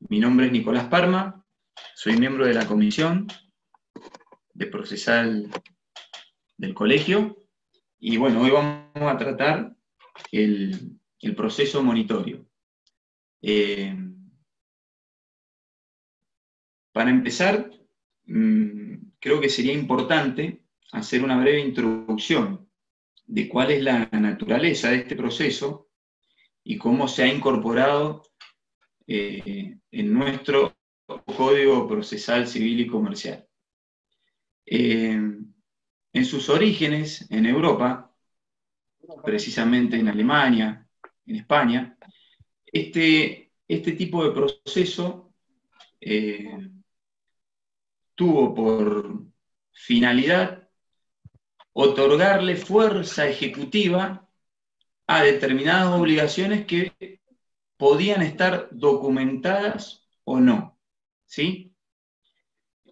Mi nombre es Nicolás Parma, soy miembro de la comisión de procesal del colegio, y bueno, hoy vamos a tratar el proceso monitorio. Para empezar, creo que sería importante hacer una breve introducción de cuál es la naturaleza de este proceso y cómo se ha incorporado en nuestro Código Procesal Civil y Comercial. En sus orígenes en Europa, precisamente en Alemania, en España, este tipo de proceso tuvo por finalidad otorgarle fuerza ejecutiva a determinadas obligaciones que podían estar documentadas o no, ¿sí?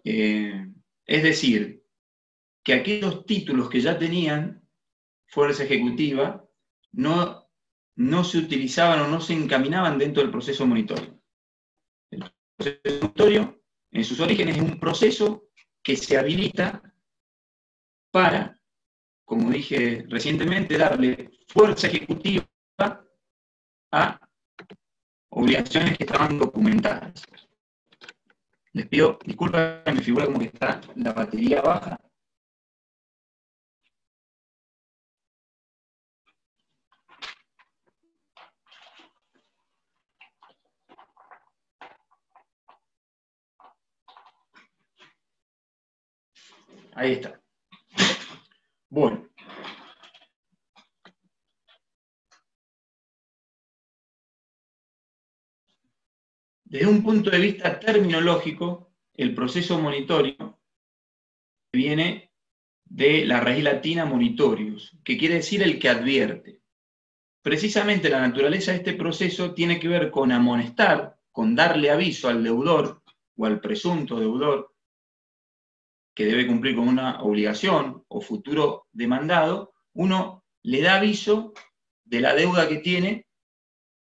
Es decir, que aquellos títulos que ya tenían fuerza ejecutiva no se utilizaban o no se encaminaban dentro del proceso monitorio. El proceso monitorio, en sus orígenes, es un proceso que se habilita para, como dije recientemente, darle fuerza ejecutiva a obligaciones que estaban documentadas. Les pido disculpas, me figura como que está la batería baja. Ahí está. Bueno. Desde un punto de vista terminológico, el proceso monitorio viene de la raíz latina monitorius, que quiere decir el que advierte. Precisamente la naturaleza de este proceso tiene que ver con amonestar, con darle aviso al deudor o al presunto deudor que debe cumplir con una obligación o futuro demandado. Uno le da aviso de la deuda que tiene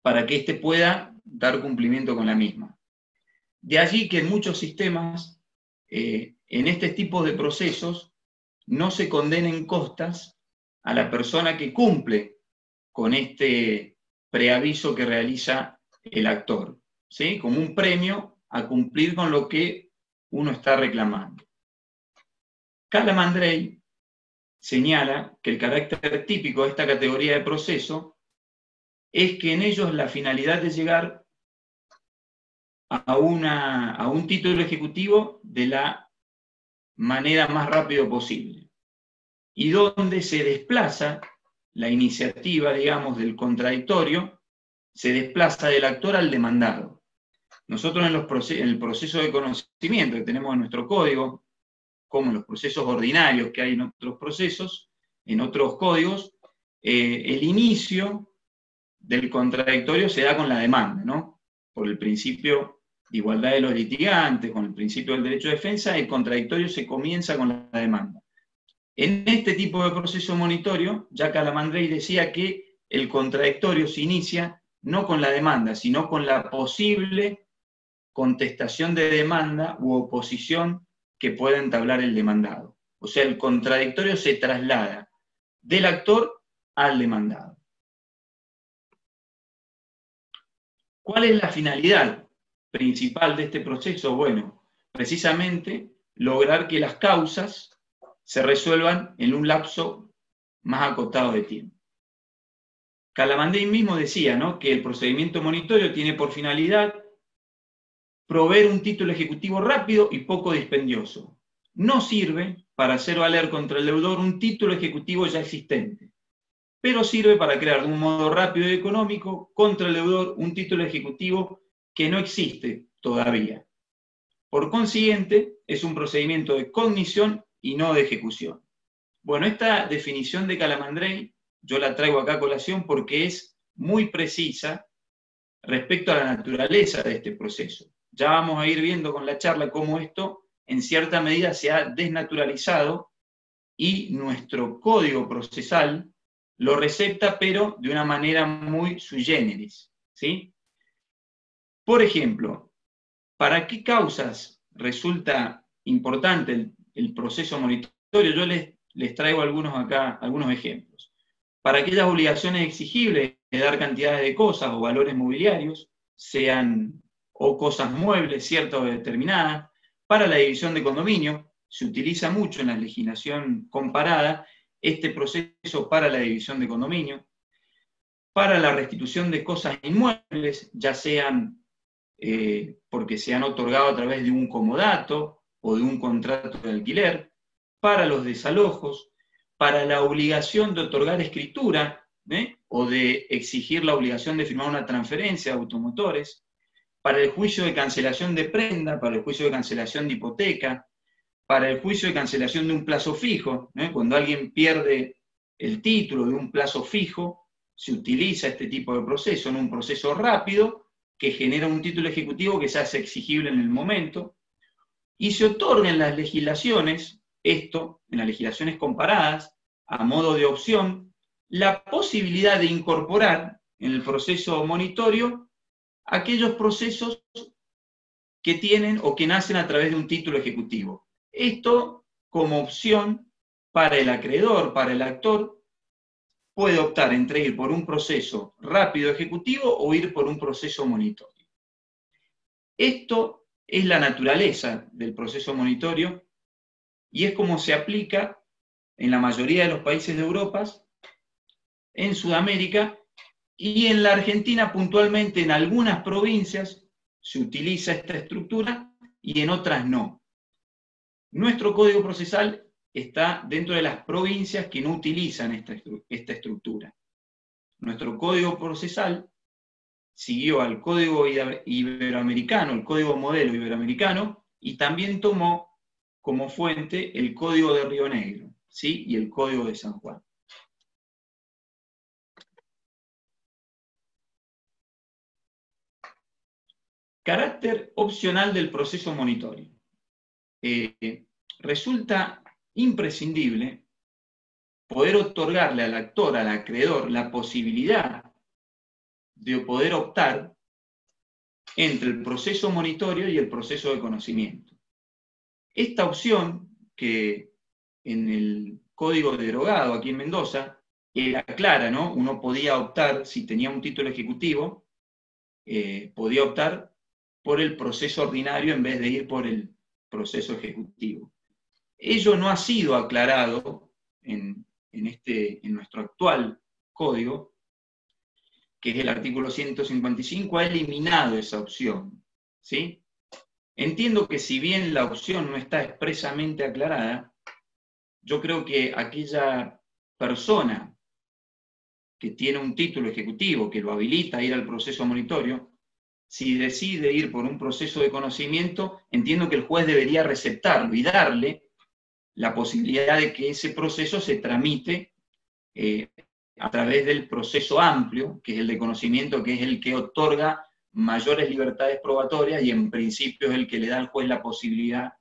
para que éste pueda dar cumplimiento con la misma. De allí que en muchos sistemas, en este tipo de procesos, no se condenen costas a la persona que cumple con este preaviso que realiza el actor, ¿sí? Como un premio a cumplir con lo que uno está reclamando. Calamandrei señala que el carácter típico de esta categoría de proceso es que en ellos la finalidad es llegar a un título ejecutivo de la manera más rápido posible, y donde se desplaza la iniciativa, digamos, del contradictorio, se desplaza del actor al demandado. Nosotros en el proceso de conocimiento que tenemos en nuestro código, como en los procesos ordinarios que hay en otros procesos, en otros códigos, el inicio del contradictorio se da con la demanda, ¿no? Por el principio de igualdad de los litigantes, con el principio del derecho de defensa, el contradictorio se comienza con la demanda. En este tipo de proceso monitorio, ya Calamandrei decía que el contradictorio se inicia no con la demanda, sino con la posible contestación de demanda u oposición que pueda entablar el demandado. O sea, el contradictorio se traslada del actor al demandado. ¿Cuál es la finalidad principal de este proceso? Bueno, precisamente lograr que las causas se resuelvan en un lapso más acotado de tiempo. Calamandrei mismo decía, ¿no?, que el procedimiento monitorio tiene por finalidad proveer un título ejecutivo rápido y poco dispendioso. No sirve para hacer valer contra el deudor un título ejecutivo ya existente, pero sirve para crear de un modo rápido y económico contra el deudor un título ejecutivo que no existe todavía. Por consiguiente, es un procedimiento de cognición y no de ejecución. Bueno, esta definición de Calamandrei yo la traigo acá a colación porque es muy precisa respecto a la naturaleza de este proceso. Ya vamos a ir viendo con la charla cómo esto en cierta medida se ha desnaturalizado y nuestro código procesal lo recepta, pero de una manera muy sui generis, ¿sí? Por ejemplo, ¿Para qué causas resulta importante el proceso monitorio? Yo les traigo algunos ejemplos. Para aquellas obligaciones exigibles de dar cantidades de cosas o valores mobiliarios, sean o cosas muebles, ciertas o determinadas. Para la división de condominio, se utiliza mucho en la legislación comparada este proceso para la división de condominio. Para la restitución de cosas inmuebles, ya sean porque se han otorgado a través de un comodato o de un contrato de alquiler. Para los desalojos, para la obligación de otorgar escritura, o de exigir la obligación de firmar una transferencia de automotores, para el juicio de cancelación de prenda, para el juicio de cancelación de hipoteca, para el juicio de cancelación de un plazo fijo, cuando alguien pierde el título de un plazo fijo, se utiliza este tipo de proceso, en un proceso rápido, que genera un título ejecutivo que se hace exigible en el momento, y se otorga en las legislaciones, en las legislaciones comparadas, a modo de opción, la posibilidad de incorporar en el proceso monitorio aquellos procesos que tienen o que nacen a través de un título ejecutivo. Esto como opción para el acreedor, para el actor, puede optar entre ir por un proceso rápido ejecutivo o ir por un proceso monitorio. Esto es la naturaleza del proceso monitorio y es como se aplica en la mayoría de los países de Europa, en Sudamérica y en la Argentina puntualmente en algunas provincias se utiliza esta estructura y en otras no. Nuestro Código Procesal está dentro de las provincias que no utilizan esta estructura. Nuestro Código Procesal siguió al Código Iberoamericano, el Código Modelo Iberoamericano, y también tomó como fuente el Código de Río Negro, ¿sí? Y el Código de San Juan. Carácter opcional del proceso monitorio. Resulta imprescindible poder otorgarle al actor, al acreedor, la posibilidad de poder optar entre el proceso monitorio y el proceso de conocimiento. Esta opción, que en el código derogado aquí en Mendoza, era clara, ¿no? Uno podía optar, si tenía un título ejecutivo, podía optar por el proceso ordinario en vez de ir por el proceso ejecutivo. Ello no ha sido aclarado en nuestro actual código, que es el artículo 155, ha eliminado esa opción, ¿sí? Entiendo que si bien la opción no está expresamente aclarada, yo creo que aquella persona que tiene un título ejecutivo que lo habilita a ir al proceso monitorio, si decide ir por un proceso de conocimiento, entiendo que el juez debería receptarlo y darle la posibilidad de que ese proceso se tramite a través del proceso amplio, que es el de conocimiento, que es el que otorga mayores libertades probatorias y en principio es el que le da al juez la posibilidad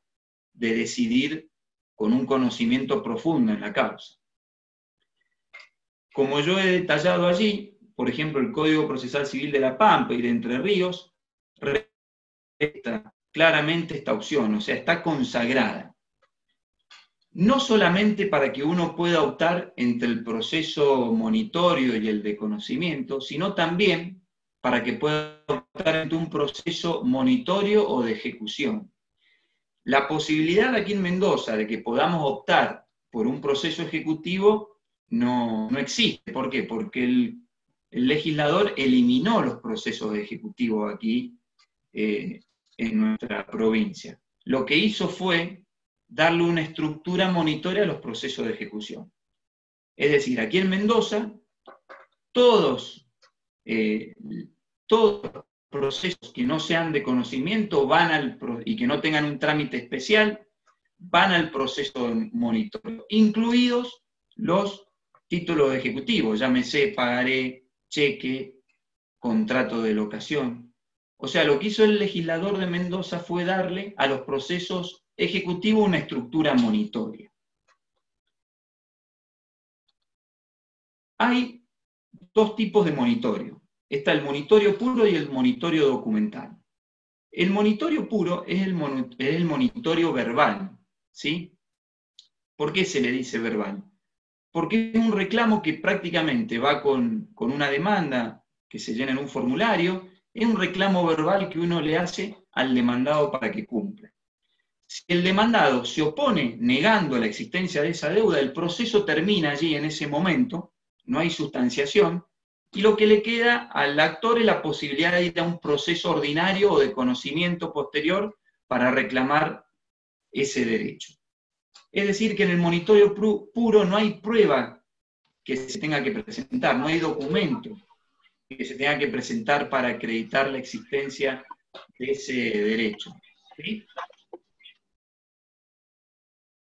de decidir con un conocimiento profundo en la causa. Como yo he detallado allí, por ejemplo, el Código Procesal Civil de La Pampa y de Entre Ríos respeta claramente esta opción, o sea, está consagrada. No solamente para que uno pueda optar entre el proceso monitorio y el de conocimiento, sino también para que pueda optar entre un proceso monitorio o de ejecución. La posibilidad aquí en Mendoza de que podamos optar por un proceso ejecutivo no existe. ¿Por qué? Porque el legislador eliminó los procesos ejecutivos aquí en nuestra provincia. Lo que hizo fue darle una estructura monitoria a los procesos de ejecución. Es decir, aquí en Mendoza, todos los procesos que no sean de conocimiento y que no tengan un trámite especial, van al proceso de monitoreo, incluidos los títulos ejecutivos, llámese pagaré, cheque, contrato de locación. O sea, lo que hizo el legislador de Mendoza fue darle a los procesos ejecutivos una estructura monitoria. Hay dos tipos de monitorio. Está el monitorio puro y el monitorio documental. El monitorio puro es el monitorio verbal, ¿sí? ¿Por qué se le dice verbal? Porque es un reclamo que prácticamente va con una demanda que se llena en un formulario, es un reclamo verbal que uno le hace al demandado para que cumpla. Si el demandado se opone negando la existencia de esa deuda, el proceso termina allí en ese momento, no hay sustanciación, y lo que le queda al actor es la posibilidad de ir a un proceso ordinario o de conocimiento posterior para reclamar ese derecho. Es decir, que en el monitorio puro no hay prueba que se tenga que presentar, no hay documento que se tenga que presentar para acreditar la existencia de ese derecho, ¿sí?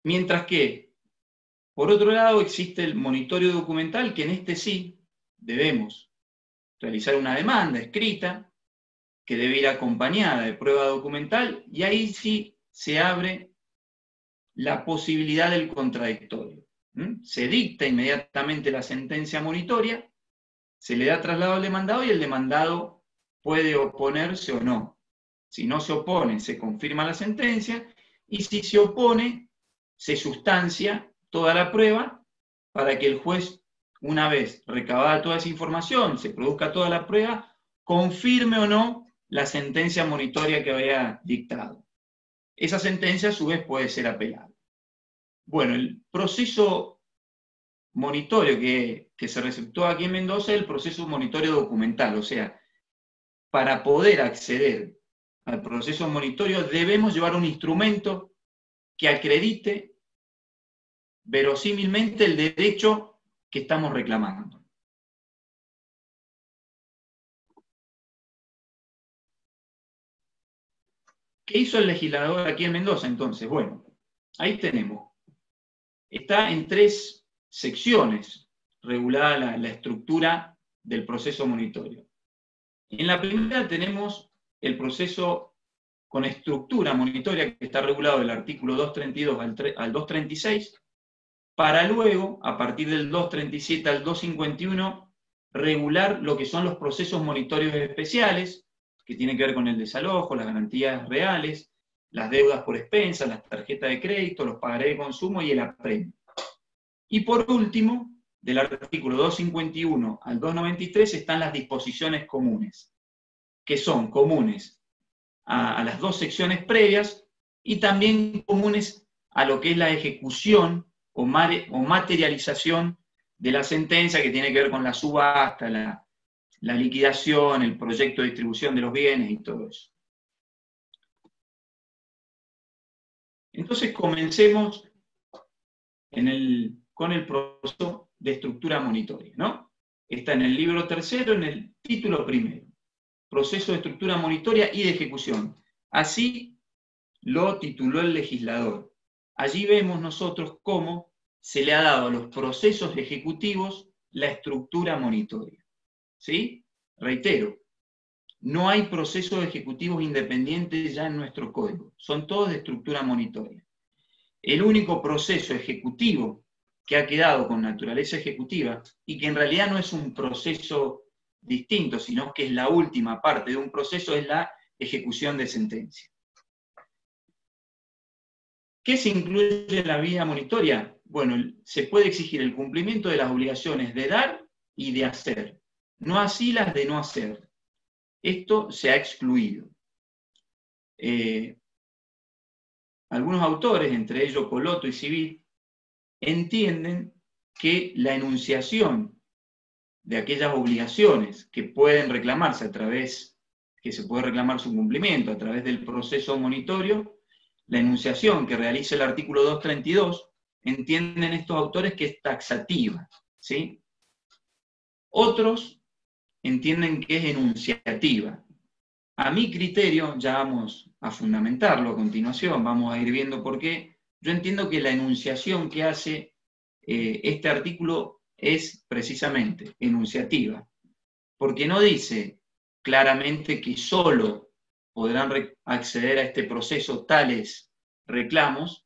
Mientras que, por otro lado, existe el monitorio documental, que en este sí debemos realizar una demanda escrita, que debe ir acompañada de prueba documental, y ahí sí se abre la posibilidad del contradictorio. Se dicta inmediatamente la sentencia monitoria, se le da traslado al demandado y el demandado puede oponerse o no. Si no se opone, se confirma la sentencia, y si se opone, se sustancia toda la prueba para que el juez, una vez recabada toda esa información, se produzca toda la prueba, confirme o no la sentencia monitoria que había dictado. Esa sentencia, a su vez, puede ser apelada. Bueno, el proceso monitorio que se receptó aquí en Mendoza es el proceso monitorio documental, o sea, para poder acceder al proceso monitorio debemos llevar un instrumento que acredite verosímilmente el derecho que estamos reclamando. ¿Qué hizo el legislador aquí en Mendoza entonces? Bueno, ahí tenemos. Está en 3 secciones regulada la estructura del proceso monitorio. En la primera tenemos el proceso con estructura monitoria que está regulado del artículo 232 al 236, para luego, a partir del 237 al 251, regular lo que son los procesos monitorios especiales, que tienen que ver con el desalojo, las garantías reales, las deudas por expensas, las tarjetas de crédito, los pagarés de consumo y el apremio. Y por último, del artículo 251 al 293 están las disposiciones comunes, que son comunes a las 2 secciones previas y también comunes a lo que es la ejecución o materialización de la sentencia, que tiene que ver con la subasta, la liquidación, el proyecto de distribución de los bienes y todo eso. Entonces comencemos con el proceso de estructura monitoria, ¿no? Está en el libro 3º, en el título 1, proceso de estructura monitoria y de ejecución. Así lo tituló el legislador. Allí vemos nosotros cómo se le ha dado a los procesos ejecutivos la estructura monitoria. ¿Sí? Reitero, no hay procesos ejecutivos independientes ya en nuestro código, son todos de estructura monitoria. El único proceso ejecutivo que ha quedado con naturaleza ejecutiva, y que en realidad no es un proceso distinto, sino que es la última parte de un proceso, es la ejecución de sentencia. ¿Qué se incluye en la vía monitoria? Bueno, se puede exigir el cumplimiento de las obligaciones de dar y de hacer, no así las de no hacer. Esto se ha excluido. Algunos autores, entre ellos Coloto y Civil, entienden que la enunciación de aquellas obligaciones que pueden reclamarse que se puede reclamar su cumplimiento a través del proceso monitorio, la enunciación que realiza el artículo 232, entienden estos autores que es taxativa, ¿sí? Otros entienden que es enunciativa. A mi criterio, ya vamos a fundamentarlo a continuación, vamos a ir viendo por qué. Yo entiendo que la enunciación que hace este artículo es precisamente enunciativa, porque no dice claramente que solo podrán acceder a este proceso tales reclamos,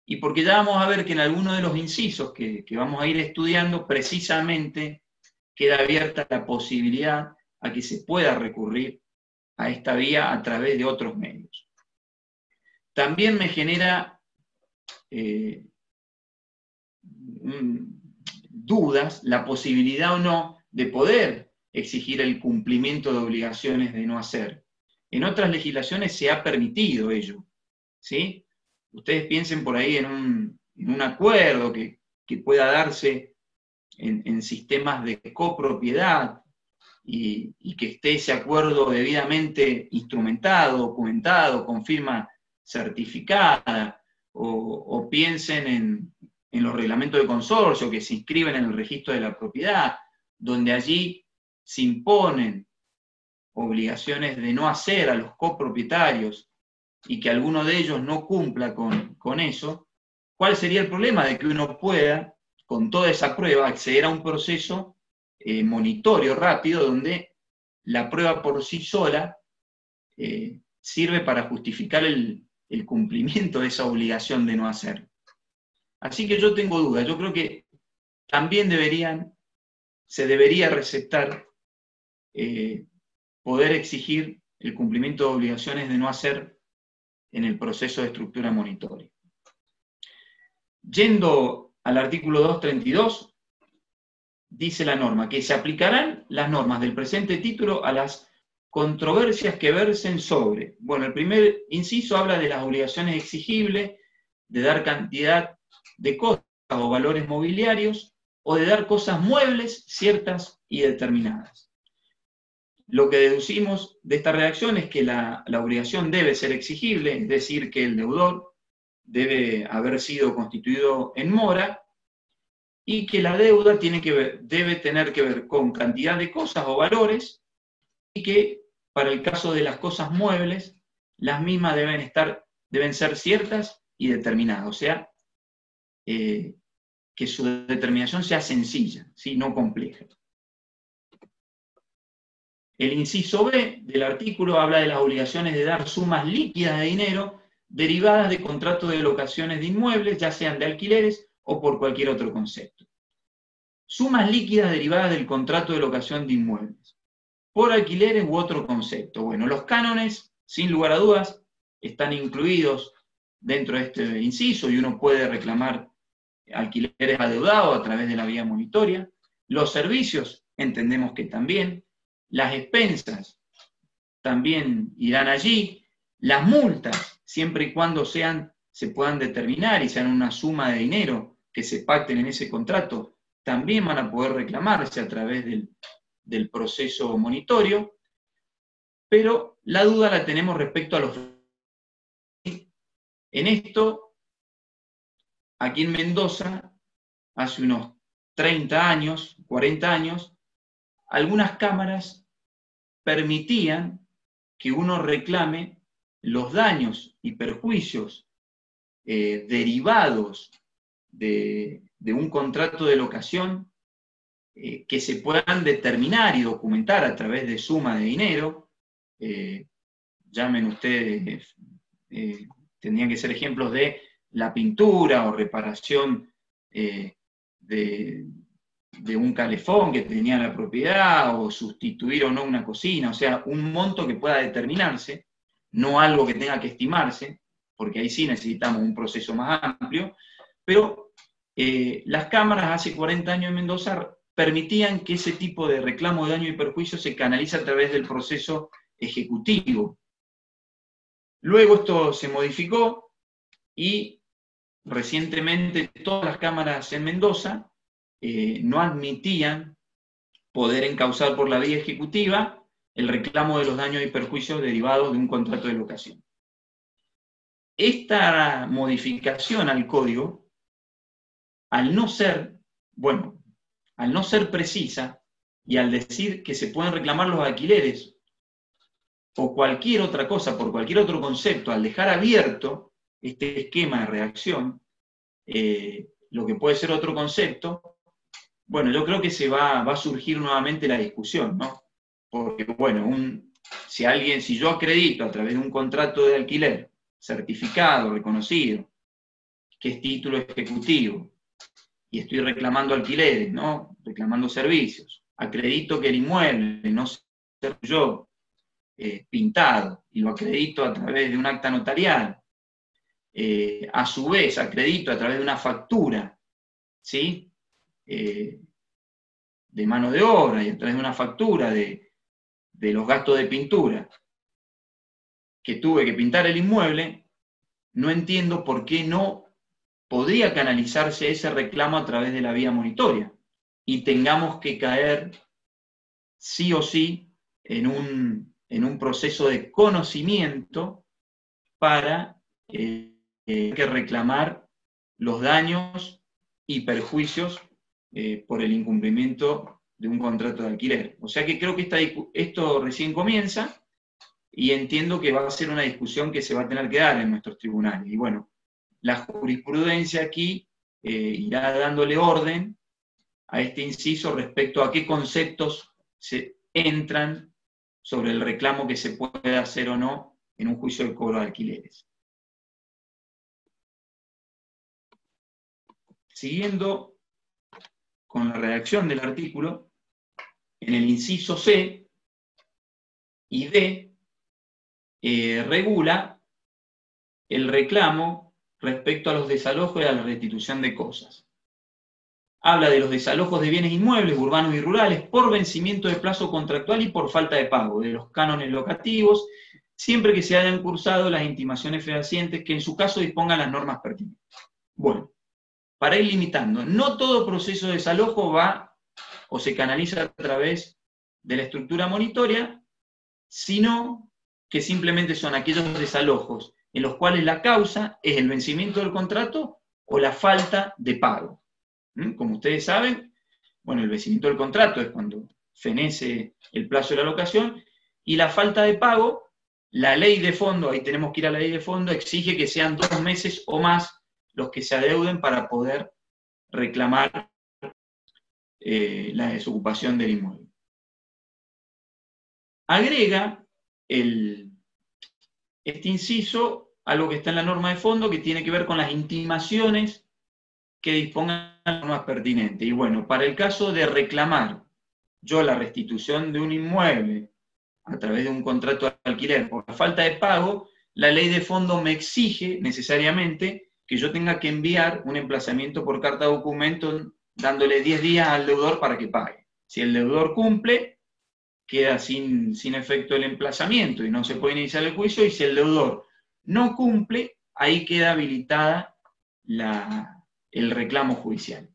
y porque ya vamos a ver que en algunos de los incisos que vamos a ir estudiando, precisamente queda abierta la posibilidad a que se pueda recurrir a esta vía a través de otros medios. También me genera dudas la posibilidad o no de poder exigir el cumplimiento de obligaciones de no hacer. En otras legislaciones se ha permitido ello, ¿sí? Ustedes piensen por ahí en un acuerdo que pueda darse en sistemas de copropiedad y que esté ese acuerdo debidamente instrumentado, documentado, con firma certificada, o piensen en los reglamentos de consorcio que se inscriben en el registro de la propiedad, donde allí se imponen obligaciones de no hacer a los copropietarios y que alguno de ellos no cumpla con eso. ¿Cuál sería el problema de que uno pueda, con toda esa prueba, acceder a un proceso monitorio rápido donde la prueba por sí sola sirve para justificar el cumplimiento de esa obligación de no hacer? Así que yo tengo dudas. Yo creo que también se debería receptar poder exigir el cumplimiento de obligaciones de no hacer en el proceso de estructura monitoria. Yendo al artículo 232, dice la norma que se aplicarán las normas del presente título a las controversias que versen sobre. Bueno, el primer inciso habla de las obligaciones exigibles, de dar cantidad de cosas o valores mobiliarios, o de dar cosas muebles ciertas y determinadas. Lo que deducimos de esta redacción es que la obligación debe ser exigible, es decir, que el deudor debe haber sido constituido en mora, y que la deuda debe tener que ver con cantidad de cosas o valores, y que para el caso de las cosas muebles, las mismas deben ser ciertas y determinadas, o sea, que su determinación sea sencilla, ¿sí? No compleja. El inciso B del artículo habla de las obligaciones de dar sumas líquidas de dinero derivadas de contratos de locaciones de inmuebles, ya sean de alquileres o por cualquier otro concepto. Sumas líquidas derivadas del contrato de locación de inmuebles, por alquileres u otro concepto. Bueno, los cánones, sin lugar a dudas, están incluidos dentro de este inciso y uno puede reclamar alquileres adeudados a través de la vía monitoria. Los servicios, entendemos que también. Las expensas también irán allí. Las multas, siempre y cuando se puedan determinar y sean una suma de dinero que se pacten en ese contrato, también van a poder reclamarse a través del proceso monitorio. Pero la duda la tenemos respecto a los... En esto, aquí en Mendoza, hace unos 30 años, 40 años, algunas cámaras permitían que uno reclame los daños y perjuicios derivados de un contrato de locación que se puedan determinar y documentar a través de suma de dinero. Llamen ustedes, tendrían que ser ejemplos de la pintura o reparación de un calefón que tenía la propiedad, o sustituir o no una cocina, o sea, un monto que pueda determinarse, no algo que tenga que estimarse, porque ahí sí necesitamos un proceso más amplio, pero las cámaras hace 40 años en Mendoza permitían que ese tipo de reclamo de daño y perjuicio se canalice a través del proceso ejecutivo. Luego esto se modificó y recientemente todas las cámaras en Mendoza no admitían poder encauzar por la vía ejecutiva el reclamo de los daños y perjuicios derivados de un contrato de locación. Esta modificación al código, al no ser precisa, y al decir que se pueden reclamar los alquileres o cualquier otra cosa por cualquier otro concepto, al dejar abierto este esquema de redacción, lo que puede ser otro concepto, bueno, yo creo que va a surgir nuevamente la discusión, ¿no? Porque, bueno, si yo acredito a través de un contrato de alquiler certificado, reconocido, que es título ejecutivo, y estoy reclamando alquileres, ¿no? Reclamando servicios, acredito que el inmueble no soy yo, pintado y lo acredito a través de un acta notarial, a su vez acredito a través de una factura, ¿sí? De mano de obra y a través de una factura de los gastos de pintura, que tuve que pintar el inmueble, no entiendo por qué no podría canalizarse ese reclamo a través de la vía monitoria y tengamos que caer sí o sí en un proceso de conocimiento para que reclamar los daños y perjuicios por el incumplimiento de un contrato de alquiler. O sea que creo que esto recién comienza y entiendo que va a ser una discusión que se va a tener que dar en nuestros tribunales. Y bueno, la jurisprudencia aquí irá dándole orden a este inciso respecto a qué conceptos se entran sobre el reclamo que se puede hacer o no en un juicio de cobro de alquileres. Siguiendo con la redacción del artículo, en el inciso C y D regula el reclamo respecto a los desalojos y a la restitución de cosas. Habla de los desalojos de bienes inmuebles, urbanos y rurales, por vencimiento de plazo contractual y por falta de pago, de los cánones locativos, siempre que se hayan cursado las intimaciones fehacientes que en su caso dispongan las normas pertinentes. Bueno, para ir limitando, no todo proceso de desalojo va o se canaliza a través de la estructura monitoria, sino que simplemente son aquellos desalojos en los cuales la causa es el vencimiento del contrato o la falta de pago. Como ustedes saben, bueno, el vencimiento del contrato es cuando fenece el plazo de la locación, y la falta de pago, la ley de fondo, ahí tenemos que ir a la ley de fondo, exige que sean 2 meses o más los que se adeuden para poder reclamar la desocupación del inmueble. Agrega este inciso algo que está en la norma de fondo que tiene que ver con las intimaciones que dispongan las normas pertinentes. Y bueno, para el caso de reclamar yo la restitución de un inmueble a través de un contrato de alquiler por la falta de pago, la ley de fondo me exige necesariamente que yo tenga que enviar un emplazamiento por carta de documento dándole 10 días al deudor para que pague. Si el deudor cumple, queda sin efecto el emplazamiento y no se puede iniciar el juicio, y si el deudor no cumple, ahí queda habilitada el reclamo judicial.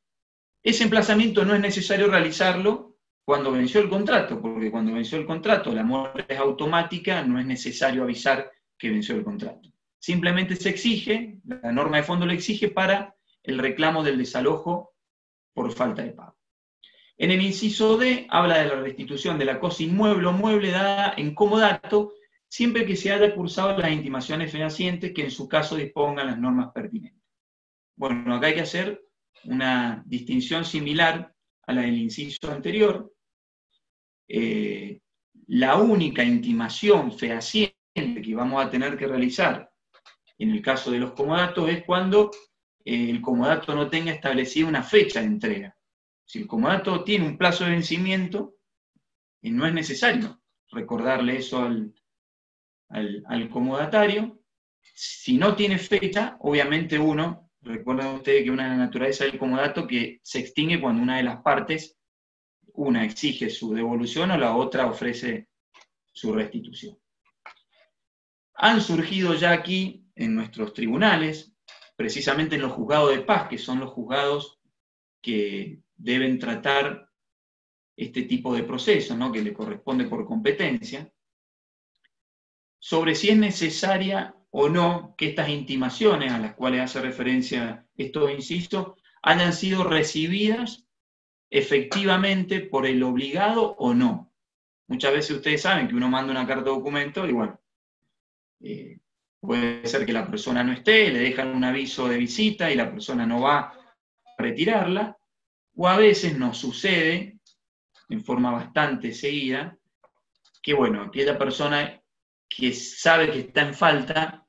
Ese emplazamiento no es necesario realizarlo cuando venció el contrato, porque cuando venció el contrato la mora es automática, no es necesario avisar que venció el contrato. Simplemente se exige, la norma de fondo lo exige para el reclamo del desalojo por falta de pago. En el inciso D habla de la restitución de la cosa inmueble o mueble dada en comodato, siempre que se haya cursado las intimaciones fehacientes que en su caso dispongan las normas pertinentes. Bueno, acá hay que hacer una distinción similar a la del inciso anterior. La única intimación fehaciente que vamos a tener que realizar en el caso de los comodatos es cuando el comodato no tenga establecida una fecha de entrega. Si el comodato tiene un plazo de vencimiento, no es necesario recordarle eso al comodatario. Si no tiene fecha, obviamente recuerden ustedes que una de la naturaleza del comodato que se extingue cuando una de las partes, una exige su devolución o la otra ofrece su restitución. Han surgido ya aquí en nuestros tribunales, precisamente en los juzgados de paz, que son los juzgados que deben tratar este tipo de procesos, ¿no?, que le corresponde por competencia, sobre si es necesaria o no que estas intimaciones a las cuales hace referencia estos incisos hayan sido recibidas efectivamente por el obligado o no. Muchas veces ustedes saben que uno manda una carta de documento y bueno, puede ser que la persona no esté, le dejan un aviso de visita y la persona no va a retirarla, o a veces nos sucede, en forma bastante seguida, que bueno, aquella persona que sabe que está en falta,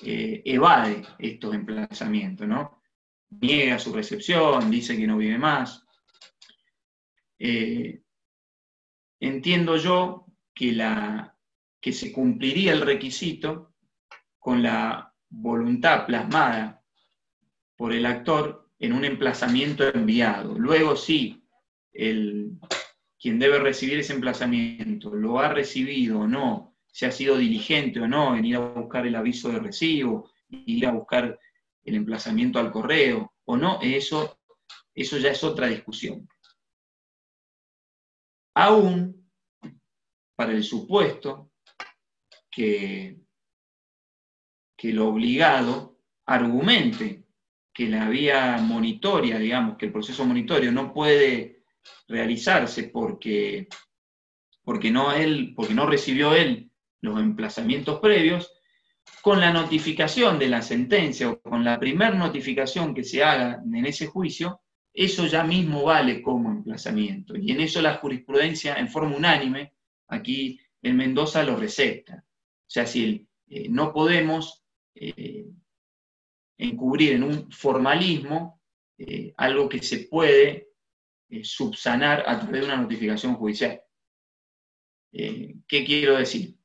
evade estos emplazamientos, ¿no? Niega su recepción, dice que no vive más. Entiendo yo que la que se cumpliría el requisito con la voluntad plasmada por el actor en un emplazamiento enviado. Luego, si quien debe recibir ese emplazamiento lo ha recibido o no, si ha sido diligente o no en ir a buscar el aviso de recibo, ir a buscar el emplazamiento al correo o no, eso ya es otra discusión. Aún para el supuesto que el obligado argumente que la vía monitoria, digamos, que el proceso monitorio no puede realizarse porque no recibió él los emplazamientos previos, con la notificación de la sentencia o con la primer notificación que se haga en ese juicio, eso ya mismo vale como emplazamiento. Y en eso la jurisprudencia, en forma unánime, aquí en Mendoza lo recepta. O sea, si no podemos encubrir en un formalismo algo que se puede subsanar a través de una notificación judicial. ¿Qué quiero decir?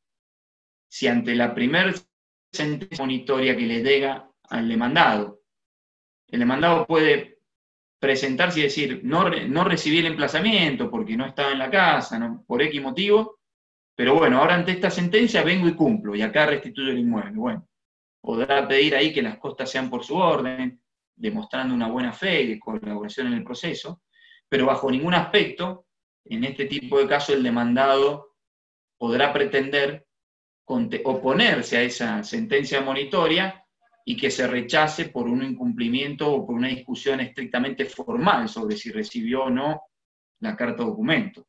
Si ante la primera sentencia monitoria que le llega al demandado, el demandado puede presentarse y decir, no recibí el emplazamiento porque no estaba en la casa, no, por X motivo, pero bueno, ahora ante esta sentencia vengo y cumplo, y acá restituyo el inmueble. Bueno, podrá pedir ahí que las costas sean por su orden, demostrando una buena fe y de colaboración en el proceso, pero bajo ningún aspecto, en este tipo de casos, el demandado podrá pretender oponerse a esa sentencia monitoria y que se rechace por un incumplimiento o por una discusión estrictamente formal sobre si recibió o no la carta o documento.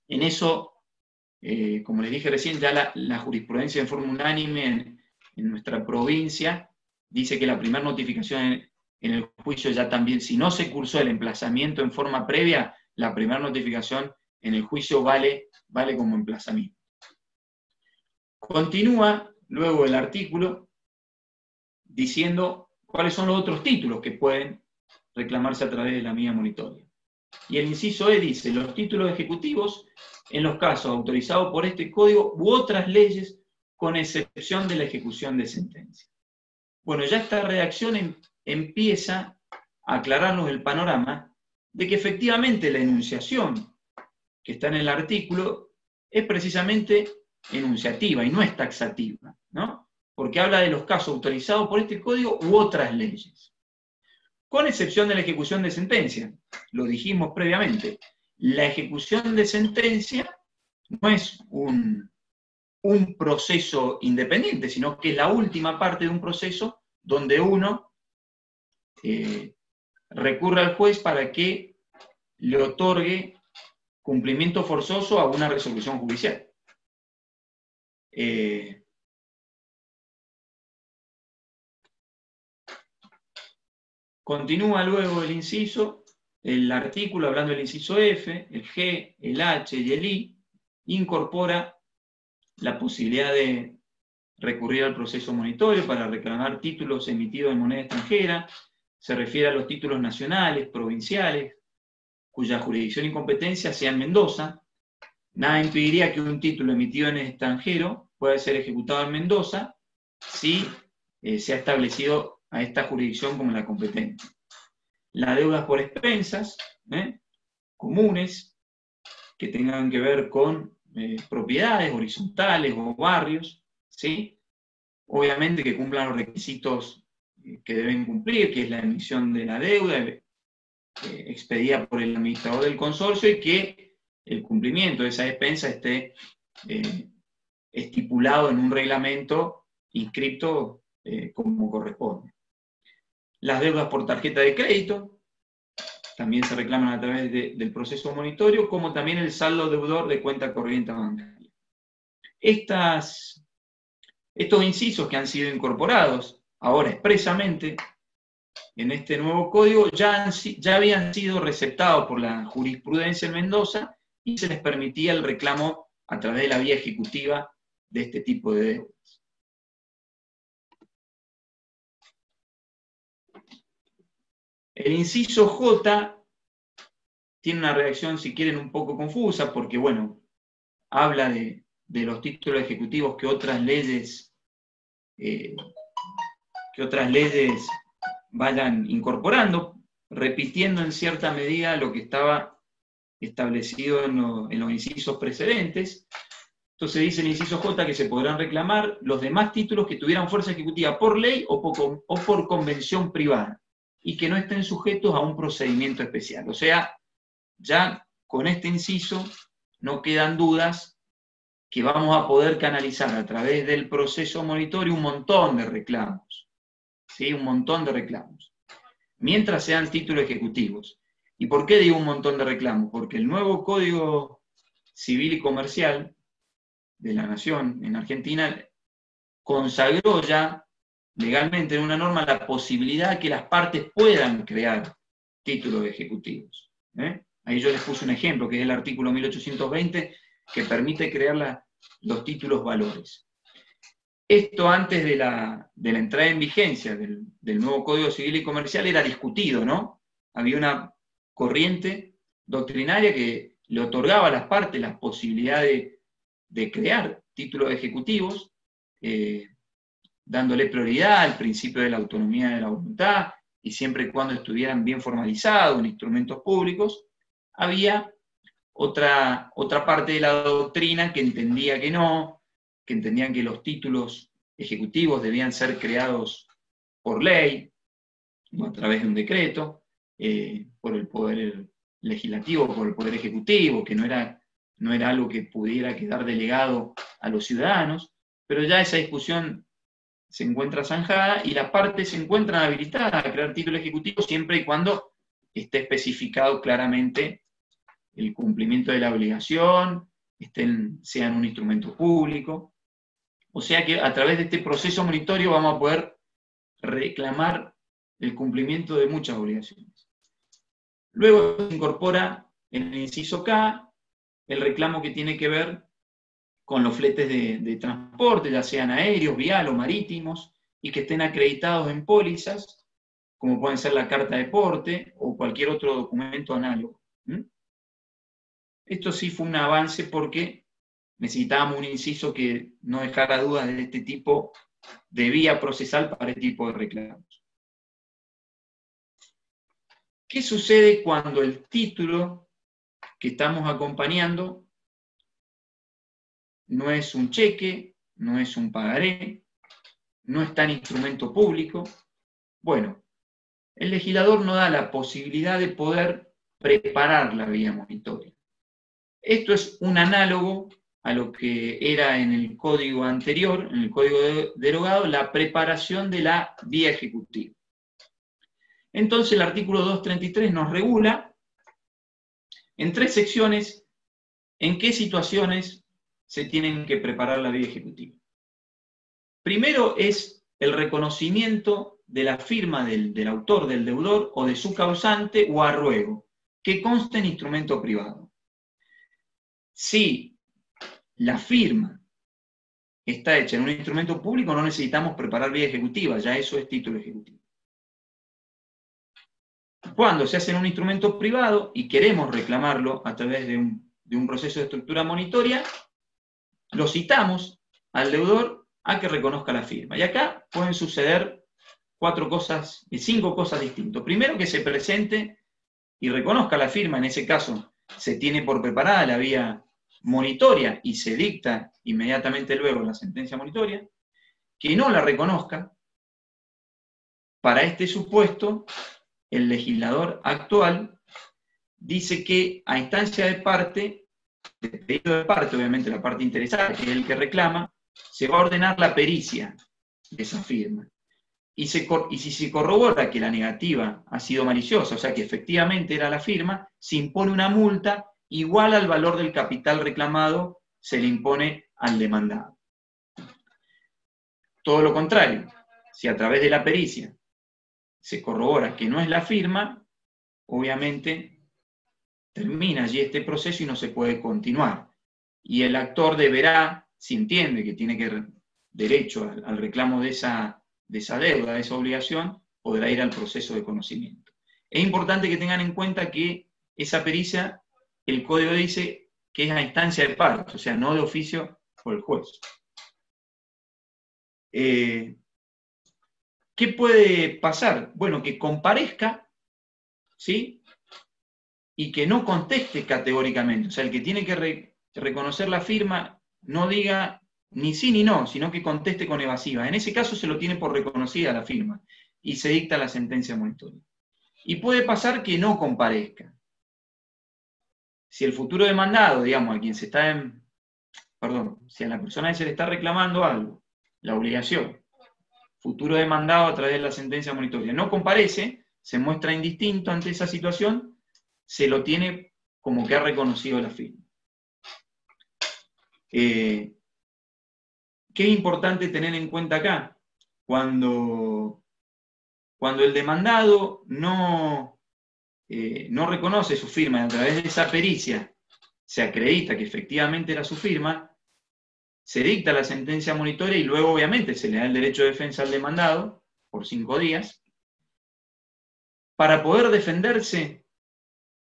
En eso, como les dije recién, ya la jurisprudencia en forma unánime en nuestra provincia dice que la primera notificación en el juicio ya también, si no se cursó el emplazamiento en forma previa, la primera notificación en el juicio vale como emplazamiento. Continúa luego el artículo diciendo cuáles son los otros títulos que pueden reclamarse a través de la vía monitoria. Y el inciso E dice, los títulos ejecutivos en los casos autorizados por este código u otras leyes con excepción de la ejecución de sentencia. Bueno, ya esta redacción empieza a aclararnos el panorama de que efectivamente la enunciación que está en el artículo es precisamente enunciativa y no es taxativa, ¿no? Porque habla de los casos autorizados por este código u otras leyes. Con excepción de la ejecución de sentencia, lo dijimos previamente, la ejecución de sentencia no es un proceso independiente, sino que es la última parte de un proceso donde uno recurre al juez para que le otorgue cumplimiento forzoso a una resolución judicial. Continúa luego el inciso, el artículo hablando del inciso F, el G, el H y el I, incorpora la posibilidad de recurrir al proceso monitorio para reclamar títulos emitidos en moneda extranjera. Se refiere a los títulos nacionales, provinciales, cuya jurisdicción y competencia sea en Mendoza. Nada impediría que un título emitido en el extranjero pueda ser ejecutado en Mendoza si se ha establecido a esta jurisdicción como la competente. Las deudas por expensas comunes que tengan que ver con propiedades horizontales o barrios, ¿sí? Obviamente que cumplan los requisitos que deben cumplir, que es la emisión de la deuda expedida por el administrador del consorcio y que el cumplimiento de esa expensa esté estipulado en un reglamento inscripto como corresponde. Las deudas por tarjeta de crédito también se reclaman a través del proceso monitorio, como también el saldo deudor de cuenta corriente bancaria. Estos incisos que han sido incorporados ahora expresamente en este nuevo código ya habían sido receptados por la jurisprudencia en Mendoza y se les permitía el reclamo a través de la vía ejecutiva de este tipo de deudas. El inciso J tiene una redacción, si quieren, un poco confusa, porque, bueno, habla de los títulos ejecutivos que otras leyes vayan incorporando, repitiendo en cierta medida lo que estaba establecido en los incisos precedentes. Entonces dice el inciso J que se podrán reclamar los demás títulos que tuvieran fuerza ejecutiva por ley o por convención privada, y que no estén sujetos a un procedimiento especial. O sea, ya con este inciso no quedan dudas que vamos a poder canalizar a través del proceso monitorio un montón de reclamos, ¿sí? Un montón de reclamos, mientras sean títulos ejecutivos. ¿Y por qué digo un montón de reclamos? Porque el nuevo Código Civil y Comercial de la Nación en Argentina consagró ya legalmente en una norma la posibilidad de que las partes puedan crear títulos ejecutivos. Ahí yo les puse un ejemplo, que es el artículo 1820, que permite crear los títulos valores. Esto antes de la entrada en vigencia del nuevo Código Civil y Comercial era discutido, ¿no? Había una corriente doctrinaria que le otorgaba a las partes la posibilidad de crear títulos ejecutivos, dándole prioridad al principio de la autonomía de la voluntad, y siempre y cuando estuvieran bien formalizados en instrumentos públicos. Había otra parte de la doctrina que entendía que no, que entendían que los títulos ejecutivos debían ser creados por ley, o a través de un decreto, por el Poder Legislativo, por el Poder Ejecutivo, que no era algo que pudiera quedar delegado a los ciudadanos, pero ya esa discusión se encuentra zanjada y las partes se encuentran habilitadas a crear títulos ejecutivos siempre y cuando esté especificado claramente el cumplimiento de la obligación, sean un instrumento público. O sea que a través de este proceso monitorio vamos a poder reclamar el cumplimiento de muchas obligaciones. Luego se incorpora en el inciso K el reclamo que tiene que ver con los fletes de transporte, ya sean aéreos, vial o marítimos, y que estén acreditados en pólizas, como pueden ser la carta de porte o cualquier otro documento análogo. Esto sí fue un avance porque necesitábamos un inciso que no dejara dudas de este tipo de vía procesal para este tipo de reclamos. ¿Qué sucede cuando el título que estamos acompañando no es un cheque, no es un pagaré, no está en instrumento público? Bueno, el legislador nos da la posibilidad de poder preparar la vía monitoria. Esto es un análogo a lo que era en el código anterior, en el código derogado, la preparación de la vía ejecutiva. Entonces el artículo 233 nos regula en 3 secciones en qué situaciones se tienen que preparar la vía ejecutiva. Primero es el reconocimiento de la firma del autor, del deudor, o de su causante o arruego, que conste en instrumento privado. Si la firma está hecha en un instrumento público, no necesitamos preparar vía ejecutiva, ya eso es título ejecutivo. Cuando se hace en un instrumento privado y queremos reclamarlo a través de un proceso de estructura monitoria, lo citamos al deudor a que reconozca la firma. Y acá pueden suceder 5 cosas distintas. Primero, que se presente y reconozca la firma. En ese caso se tiene por preparada la vía monitoria y se dicta inmediatamente luego la sentencia monitoria. Que no la reconozca. Para este supuesto, el legislador actual dice que a instancia de parte, de pedido de parte, obviamente la parte interesada, que es el que reclama, se va a ordenar la pericia de esa firma. Y si se corrobora que la negativa ha sido maliciosa, o sea que efectivamente era la firma, se impone una multa igual al valor del capital reclamado, se le impone al demandado. Todo lo contrario, si a través de la pericia se corrobora que no es la firma, obviamente termina allí este proceso y no se puede continuar. Y el actor deberá, si entiende que tiene derecho al reclamo de esa deuda, de esa obligación, podrá ir al proceso de conocimiento. Es importante que tengan en cuenta que esa pericia, el código dice que es a instancia de parte, o sea, no de oficio por el juez. ¿Qué puede pasar? Bueno, que comparezca, ¿sí? Y que no conteste categóricamente. O sea, el que tiene que reconocer la firma no diga ni sí ni no, sino que conteste con evasiva. En ese caso se lo tiene por reconocida la firma y se dicta la sentencia monitoria. Y puede pasar que no comparezca. Si el futuro demandado, digamos, a quien se está... si a la persona que se le está reclamando algo, la obligación, futuro demandado a través de la sentencia monitoria, no comparece, se muestra indistinto ante esa situación, se lo tiene como que ha reconocido la firma. ¿Qué es importante tener en cuenta acá? Cuando el demandado no reconoce su firma y a través de esa pericia se acredita que efectivamente era su firma, se dicta la sentencia monitoria y luego obviamente se le da el derecho de defensa al demandado por 5 días para poder defenderse,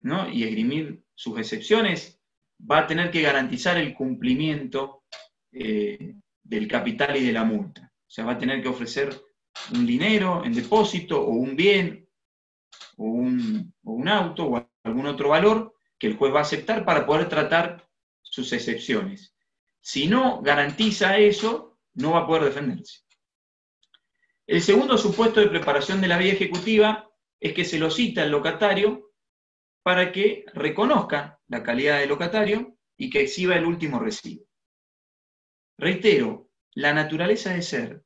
¿no? Y esgrimir sus excepciones. Va a tener que garantizar el cumplimiento del capital y de la multa. O sea, va a tener que ofrecer un dinero en depósito, o un bien, o un auto, o algún otro valor que el juez va a aceptar para poder tratar sus excepciones. Si no garantiza eso, no va a poder defenderse. El segundo supuesto de preparación de la vía ejecutiva es que se lo cita al locatario para que reconozca la calidad de locatario y que exhiba el último recibo. Reitero, la naturaleza de ser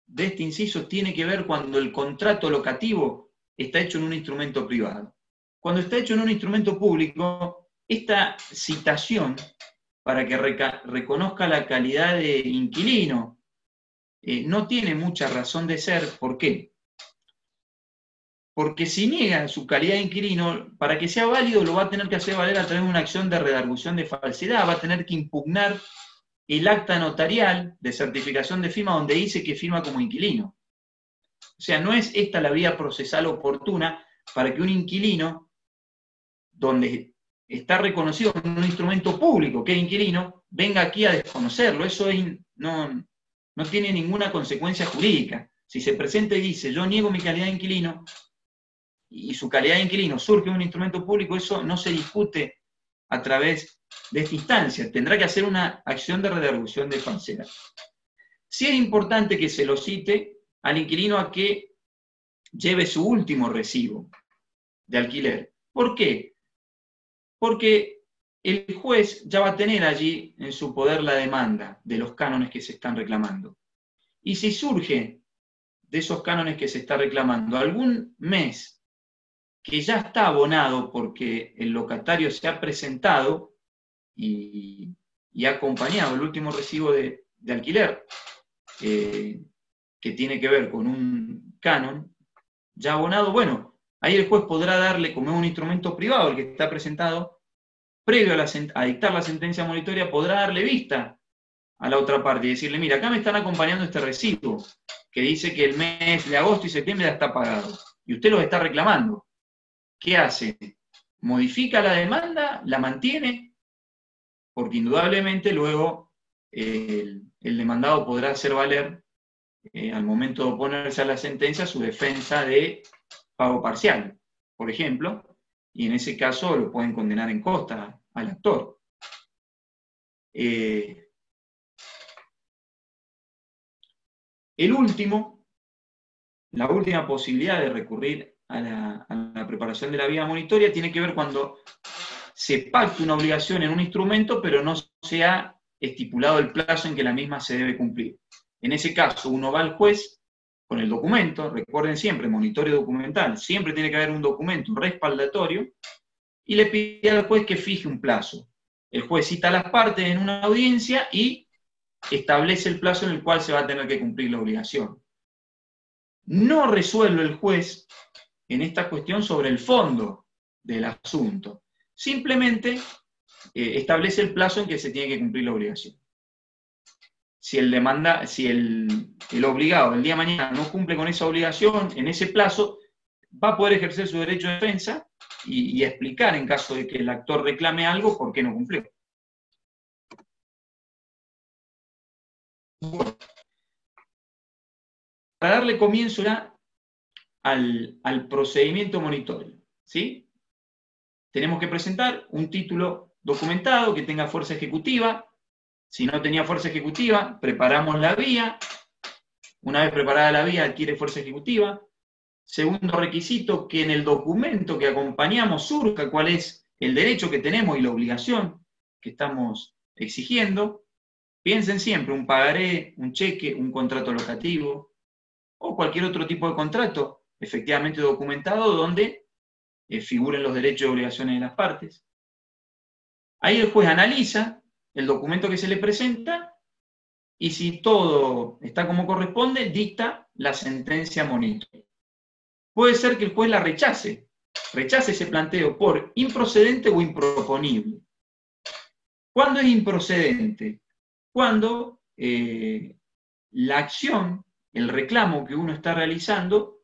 de este inciso tiene que ver cuando el contrato locativo está hecho en un instrumento privado. Cuando está hecho en un instrumento público, esta citación para que reconozca la calidad de inquilino no tiene mucha razón de ser. ¿Por qué? Porque si niega su calidad de inquilino, para que sea válido lo va a tener que hacer valer a través de una acción de redargución de falsedad, va a tener que impugnar el acta notarial de certificación de firma donde dice que firma como inquilino. O sea, no es esta la vía procesal oportuna para que un inquilino, donde está reconocido en un instrumento público que es inquilino, venga aquí a desconocerlo. Eso no tiene ninguna consecuencia jurídica. Si se presenta y dice, yo niego mi calidad de inquilino, y su calidad de inquilino surge de un instrumento público, eso no se discute a través de esta instancia. Tendrá que hacer una acción de redargución de falsedad. Sí es importante que se lo cite al inquilino a que lleve su último recibo de alquiler. ¿Por qué? Porque el juez ya va a tener allí en su poder la demanda de los cánones que se están reclamando. Y si surge de esos cánones que se está reclamando algún mes que ya está abonado porque el locatario se ha presentado y ha acompañado el último recibo de alquiler, que tiene que ver con un canon ya abonado, bueno, ahí el juez podrá darle, como es un instrumento privado el que está presentado, previo a dictar la sentencia monitoria, podrá darle vista a la otra parte y decirle, mira, acá me están acompañando este recibo, que dice que el mes de agosto y septiembre ya está pagado, y usted los está reclamando. ¿Qué hace? ¿Modifica la demanda? ¿La mantiene? Porque indudablemente luego el demandado podrá hacer valer, al momento de oponerse a la sentencia, su defensa de pago parcial, por ejemplo, y en ese caso lo pueden condenar en costa al actor. La última posibilidad de recurrir a la preparación de la vía monitoria tiene que ver cuando se pacta una obligación en un instrumento, pero no se ha estipulado el plazo en que la misma se debe cumplir. En ese caso, uno va al juez con el documento, recuerden siempre, monitorio documental, siempre tiene que haber un documento respaldatorio, y le pide al juez que fije un plazo. El juez cita a las partes en una audiencia y establece el plazo en el cual se va a tener que cumplir la obligación. No resuelve el juez en esta cuestión sobre el fondo del asunto. Simplemente establece el plazo en que se tiene que cumplir la obligación. Si el obligado el día de mañana no cumple con esa obligación, en ese plazo, va a poder ejercer su derecho de defensa y explicar en caso de que el actor reclame algo por qué no cumplió. Bueno, para darle comienzo ya al procedimiento monitorio, ¿sí? Tenemos que presentar un título documentado que tenga fuerza ejecutiva. Si no tenía fuerza ejecutiva, preparamos la vía. Una vez preparada la vía, adquiere fuerza ejecutiva. Segundo requisito, que en el documento que acompañamos surja cuál es el derecho que tenemos y la obligación que estamos exigiendo. Piensen siempre, un pagaré, un cheque, un contrato locativo o cualquier otro tipo de contrato efectivamente documentado donde figuren los derechos y obligaciones de las partes. Ahí el juez analiza el documento que se le presenta y si todo está como corresponde, dicta la sentencia monitoria. Puede ser que el juez la rechace ese planteo por improcedente o improponible. ¿Cuándo es improcedente? Cuando la acción, el reclamo que uno está realizando,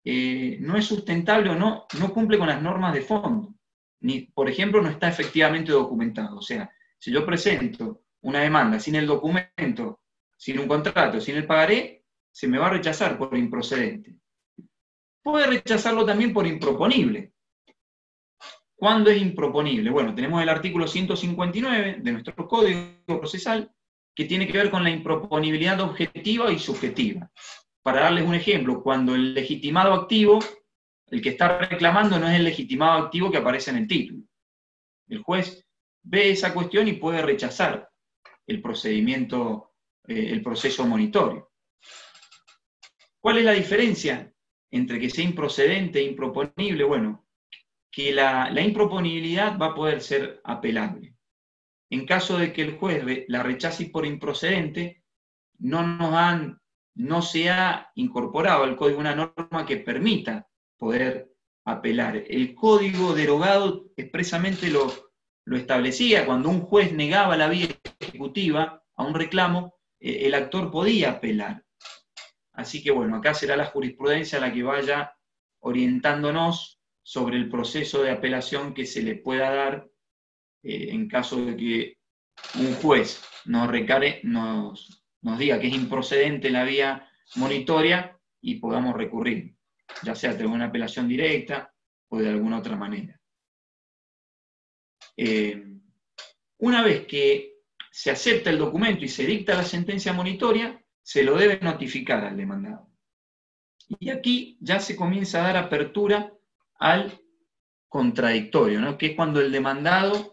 no es sustentable o no cumple con las normas de fondo. Ni, por ejemplo, no está efectivamente documentado. O sea, si yo presento una demanda sin el documento, sin un contrato, sin el pagaré, se me va a rechazar por improcedente. Puede rechazarlo también por improponible. ¿Cuándo es improponible? Bueno, tenemos el artículo 159 de nuestro Código Procesal, que tiene que ver con la improponibilidad objetiva y subjetiva. Para darles un ejemplo, cuando el legitimado activo, el que está reclamando, no es el legitimado activo que aparece en el título. El juez ve esa cuestión y puede rechazar el procedimiento, el proceso monitorio. ¿Cuál es la diferencia entre que sea improcedente e improponible? Bueno, que la improponibilidad va a poder ser apelable. En caso de que el juez la rechace por improcedente, no se ha incorporado al código una norma que permita poder apelar. El código derogado expresamente lo establecía. Cuando un juez negaba la vía ejecutiva a un reclamo, el actor podía apelar. Así que bueno, acá será la jurisprudencia la que vaya orientándonos sobre el proceso de apelación que se le pueda dar en caso de que un juez nos diga que es improcedente la vía monitoria y podamos recurrir, ya sea de una apelación directa o de alguna otra manera. Una vez que se acepta el documento y se dicta la sentencia monitoria, se lo debe notificar al demandado. Y aquí ya se comienza a dar apertura al contradictorio, ¿no? Que es cuando el demandado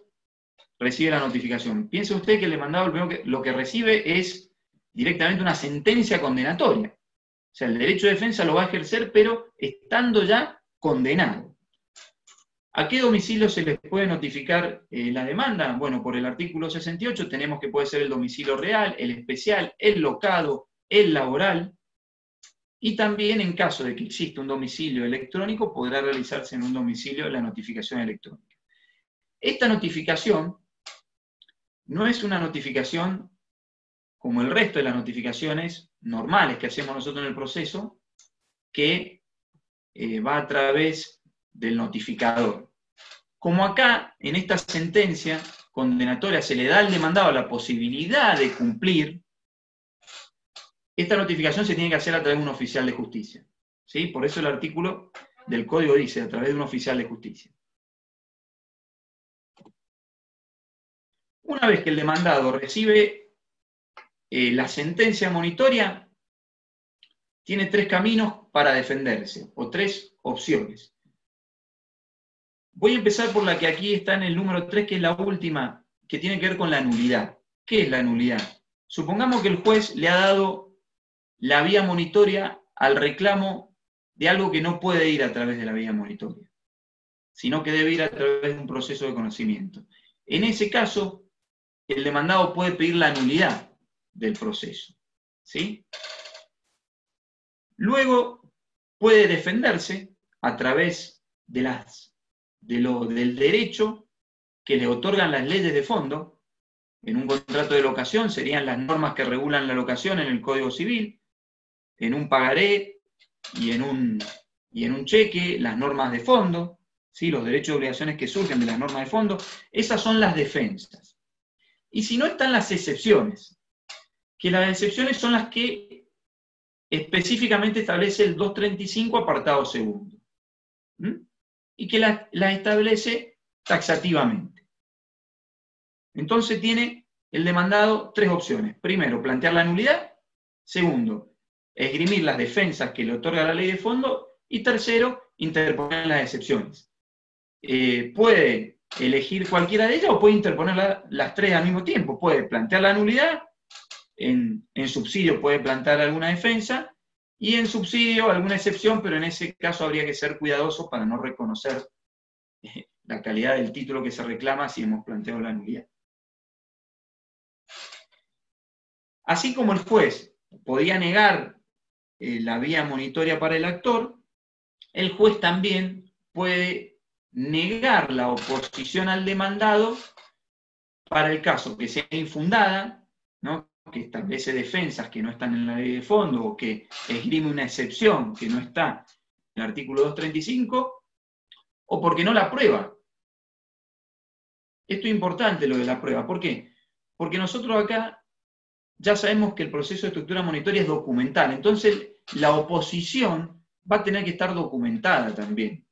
recibe la notificación. Piense usted que el demandado lo que recibe es directamente una sentencia condenatoria. O sea, el derecho de defensa lo va a ejercer, pero estando ya condenado. ¿A qué domicilio se les puede notificar la demanda? Bueno, por el artículo 68 tenemos que puede ser el domicilio real, el especial, el locado, el laboral, y también en caso de que exista un domicilio electrónico, podrá realizarse en un domicilio la notificación electrónica. Esta notificación no es una notificación como el resto de las notificaciones normales que hacemos nosotros en el proceso, que va a través del notificador. Como acá, en esta sentencia condenatoria, se le da al demandado la posibilidad de cumplir, esta notificación se tiene que hacer a través de un oficial de justicia. ¿Sí? Por eso el artículo del código dice, a través de un oficial de justicia. Una vez que el demandado recibe la sentencia monitoria, tiene tres caminos para defenderse, o tres opciones. Voy a empezar por la que aquí está en el número 3, que es la última, que tiene que ver con la nulidad. ¿Qué es la nulidad? Supongamos que el juez le ha dado la vía monitoria al reclamo de algo que no puede ir a través de la vía monitoria, sino que debe ir a través de un proceso de conocimiento. En ese caso, el demandado puede pedir la nulidad del proceso, ¿sí? Luego puede defenderse a través del derecho que le otorgan las leyes de fondo. En un contrato de locación serían las normas que regulan la locación en el Código Civil, en un pagaré y en un cheque, las normas de fondo, ¿sí? Los derechos y obligaciones que surgen de las normas de fondo, esas son las defensas. Y si no, están las excepciones, que las excepciones son las que específicamente establece el 235 apartado segundo. Y que las establece taxativamente. Entonces tiene el demandado tres opciones. Primero, plantear la nulidad. Segundo, esgrimir las defensas que le otorga la ley de fondo. Y tercero, interponer las excepciones. Puede elegir cualquiera de ellas o puede interponer las tres al mismo tiempo. Puede plantear la nulidad, en subsidio puede plantear alguna defensa, y en subsidio alguna excepción, pero en ese caso habría que ser cuidadoso para no reconocer la calidad del título que se reclama si hemos planteado la nulidad. Así como el juez podía negar la vía monitoria para el actor, el juez también puede negar la oposición al demandado para el caso que sea infundada, ¿no?, que establece defensas que no están en la ley de fondo o que esgrime una excepción que no está en el artículo 235, o porque no la prueba. Esto es importante, lo de la prueba. ¿Por qué? Porque nosotros acá ya sabemos que el proceso de estructura monitoria es documental, entonces la oposición va a tener que estar documentada también.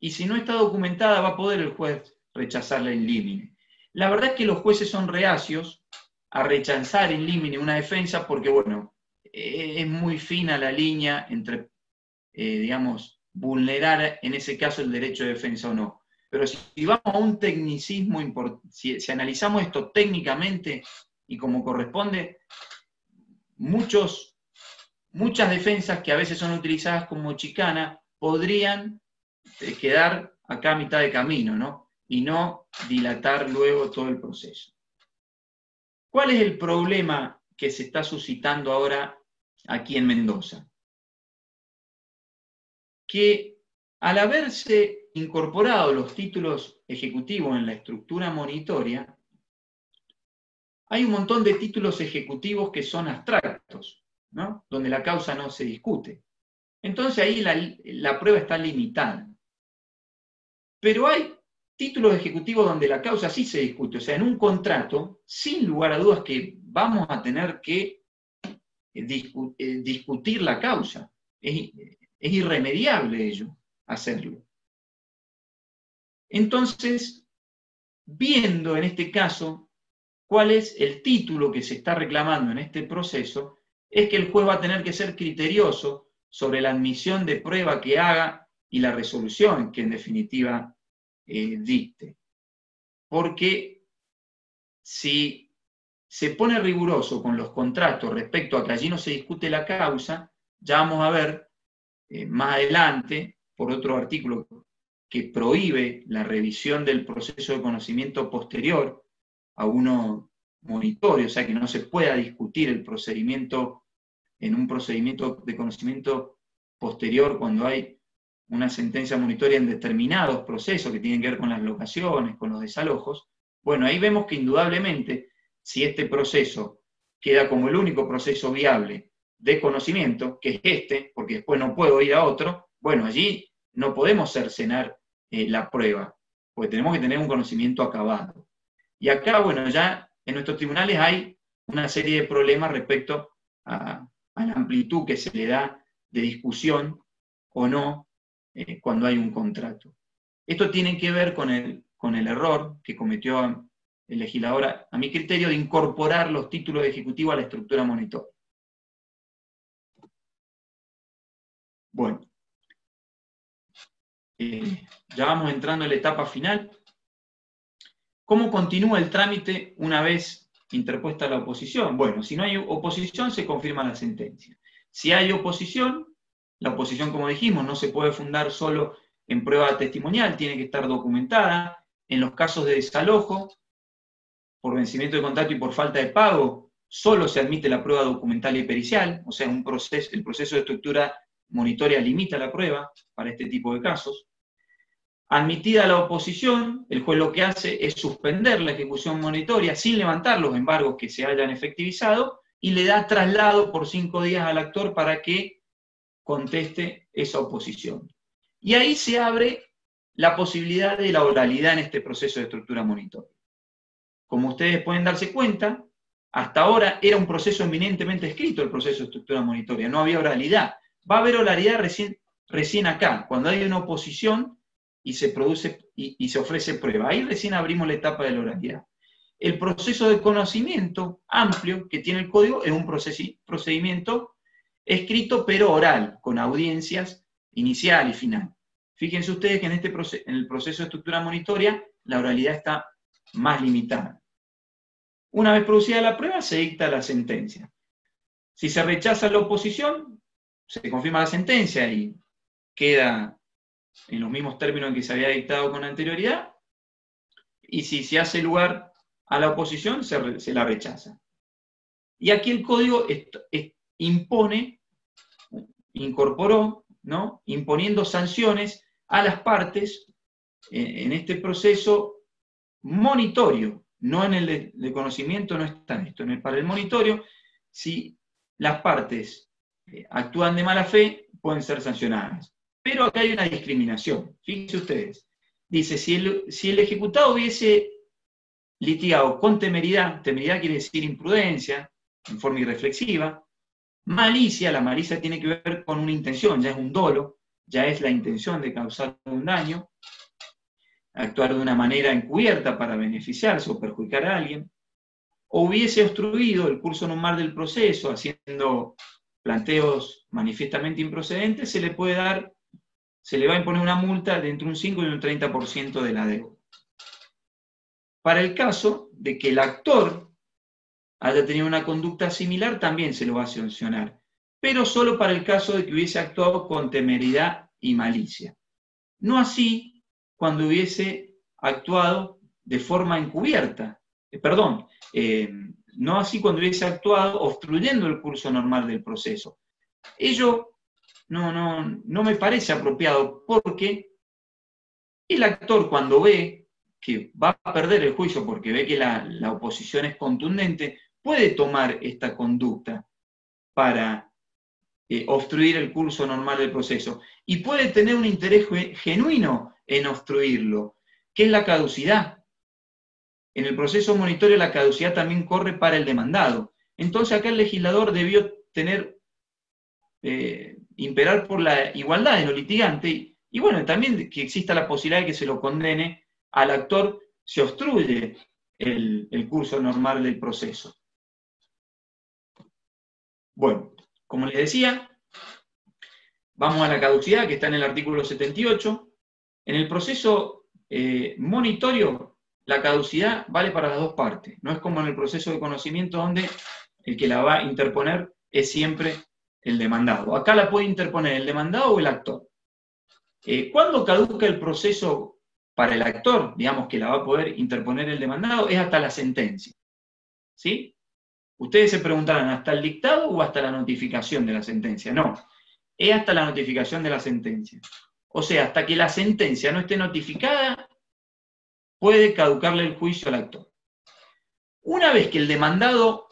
Y si no está documentada, va a poder el juez rechazarla in limine. La verdad es que los jueces son reacios a rechazar in limine una defensa porque, bueno, es muy fina la línea entre, digamos, vulnerar en ese caso el derecho de defensa o no. Pero si vamos a un tecnicismo importante, si analizamos esto técnicamente y como corresponde, muchas defensas que a veces son utilizadas como chicana podrían quedar acá a mitad de camino, ¿no? Y no dilatar luego todo el proceso. ¿Cuál es el problema que se está suscitando ahora aquí en Mendoza? Que al haberse incorporado los títulos ejecutivos en la estructura monitoria, hay un montón de títulos ejecutivos que son abstractos, ¿no?, donde la causa no se discute. Entonces ahí la prueba está limitada. Pero hay títulos ejecutivos donde la causa sí se discute. O sea, en un contrato, sin lugar a dudas que vamos a tener que discutir la causa. Es irremediable ello, hacerlo. Entonces, viendo en este caso cuál es el título que se está reclamando en este proceso, es que el juez va a tener que ser criterioso sobre la admisión de prueba que haga y la resolución que en definitiva dicte. Porque si se pone riguroso con los contratos respecto a que allí no se discute la causa, ya vamos a ver más adelante, por otro artículo que prohíbe la revisión del proceso de conocimiento posterior a uno monitorio, o sea que no se pueda discutir el procedimiento en un procedimiento de conocimiento posterior cuando hay una sentencia monitoria en determinados procesos que tienen que ver con las locaciones, con los desalojos. Bueno, ahí vemos que indudablemente, si este proceso queda como el único proceso viable de conocimiento, que es este, porque después no puedo ir a otro, bueno, allí no podemos cercenar la prueba, porque tenemos que tener un conocimiento acabado. Y acá, bueno, ya en nuestros tribunales hay una serie de problemas respecto a la amplitud que se le da de discusión o no cuando hay un contrato. Esto tiene que ver con el error que cometió el legislador, a mi criterio, de incorporar los títulos ejecutivos a la estructura monitoria. Bueno, ya vamos entrando en la etapa final. ¿Cómo continúa el trámite una vez interpuesta la oposición? Bueno, si no hay oposición, se confirma la sentencia. Si hay oposición, la oposición, como dijimos, no se puede fundar solo en prueba testimonial, tiene que estar documentada. En los casos de desalojo, por vencimiento de contrato y por falta de pago, solo se admite la prueba documental y pericial, o sea, el proceso de estructura monitoria limita la prueba para este tipo de casos. Admitida la oposición, el juez lo que hace es suspender la ejecución monitoria sin levantar los embargos que se hayan efectivizado y le da traslado por 5 días al actor para que conteste esa oposición. Y ahí se abre la posibilidad de la oralidad en este proceso de estructura monitoria. Como ustedes pueden darse cuenta, hasta ahora era un proceso eminentemente escrito, el proceso de estructura monitoria, no había oralidad. Va a haber oralidad recién acá, cuando hay una oposición y se produce y se ofrece prueba. Ahí recién abrimos la etapa de la oralidad. El proceso de conocimiento amplio que tiene el código es un procedimiento escrito pero oral, con audiencias inicial y final. Fíjense ustedes que en el proceso de estructura monitoria la oralidad está más limitada. Una vez producida la prueba, se dicta la sentencia. Si se rechaza la oposición, se confirma la sentencia y queda en los mismos términos en que se había dictado con anterioridad, y si se hace lugar a la oposición, se la rechaza. Y aquí el código incorporó, ¿no?, imponiendo sanciones a las partes en este proceso monitorio. No en el de conocimiento no está esto. Para el monitorio, si las partes actúan de mala fe, pueden ser sancionadas. Pero acá hay una discriminación. Fíjense ustedes. Dice, si el ejecutado hubiese litigado con temeridad quiere decir imprudencia, en forma irreflexiva, malicia, la malicia tiene que ver con una intención, ya es un dolo, ya es la intención de causar un daño, actuar de una manera encubierta para beneficiarse o perjudicar a alguien, o hubiese obstruido el curso normal del proceso, haciendo planteos manifiestamente improcedentes, se le va a imponer una multa de entre un 5 y un 30% de la deuda. Para el caso de que el actor haya tenido una conducta similar, también se lo va a sancionar, pero solo para el caso de que hubiese actuado con temeridad y malicia. No así cuando hubiese actuado de forma encubierta, no así cuando hubiese actuado obstruyendo el curso normal del proceso. Ello no me parece apropiado, porque el actor, cuando ve que va a perder el juicio porque ve que la oposición es contundente, puede tomar esta conducta para obstruir el curso normal del proceso. Y puede tener un interés genuino en obstruirlo, que es la caducidad. En el proceso monitorio la caducidad también corre para el demandado. Entonces acá el legislador debió imperar por la igualdad de los litigantes, y bueno, también que exista la posibilidad de que se lo condene al actor si obstruye el curso normal del proceso. Bueno, como les decía, vamos a la caducidad que está en el artículo 78. En el proceso monitorio, la caducidad vale para las dos partes. No es como en el proceso de conocimiento donde el que la va a interponer es siempre el demandado. Acá la puede interponer el demandado o el actor. ¿Cuándo caduca el proceso para el actor? Digamos que la va a poder interponer el demandado, es hasta la sentencia. ¿Sí? Ustedes se preguntarán, ¿hasta el dictado o hasta la notificación de la sentencia? No, es hasta la notificación de la sentencia. O sea, hasta que la sentencia no esté notificada, puede caducarle el juicio al actor. Una vez que el demandado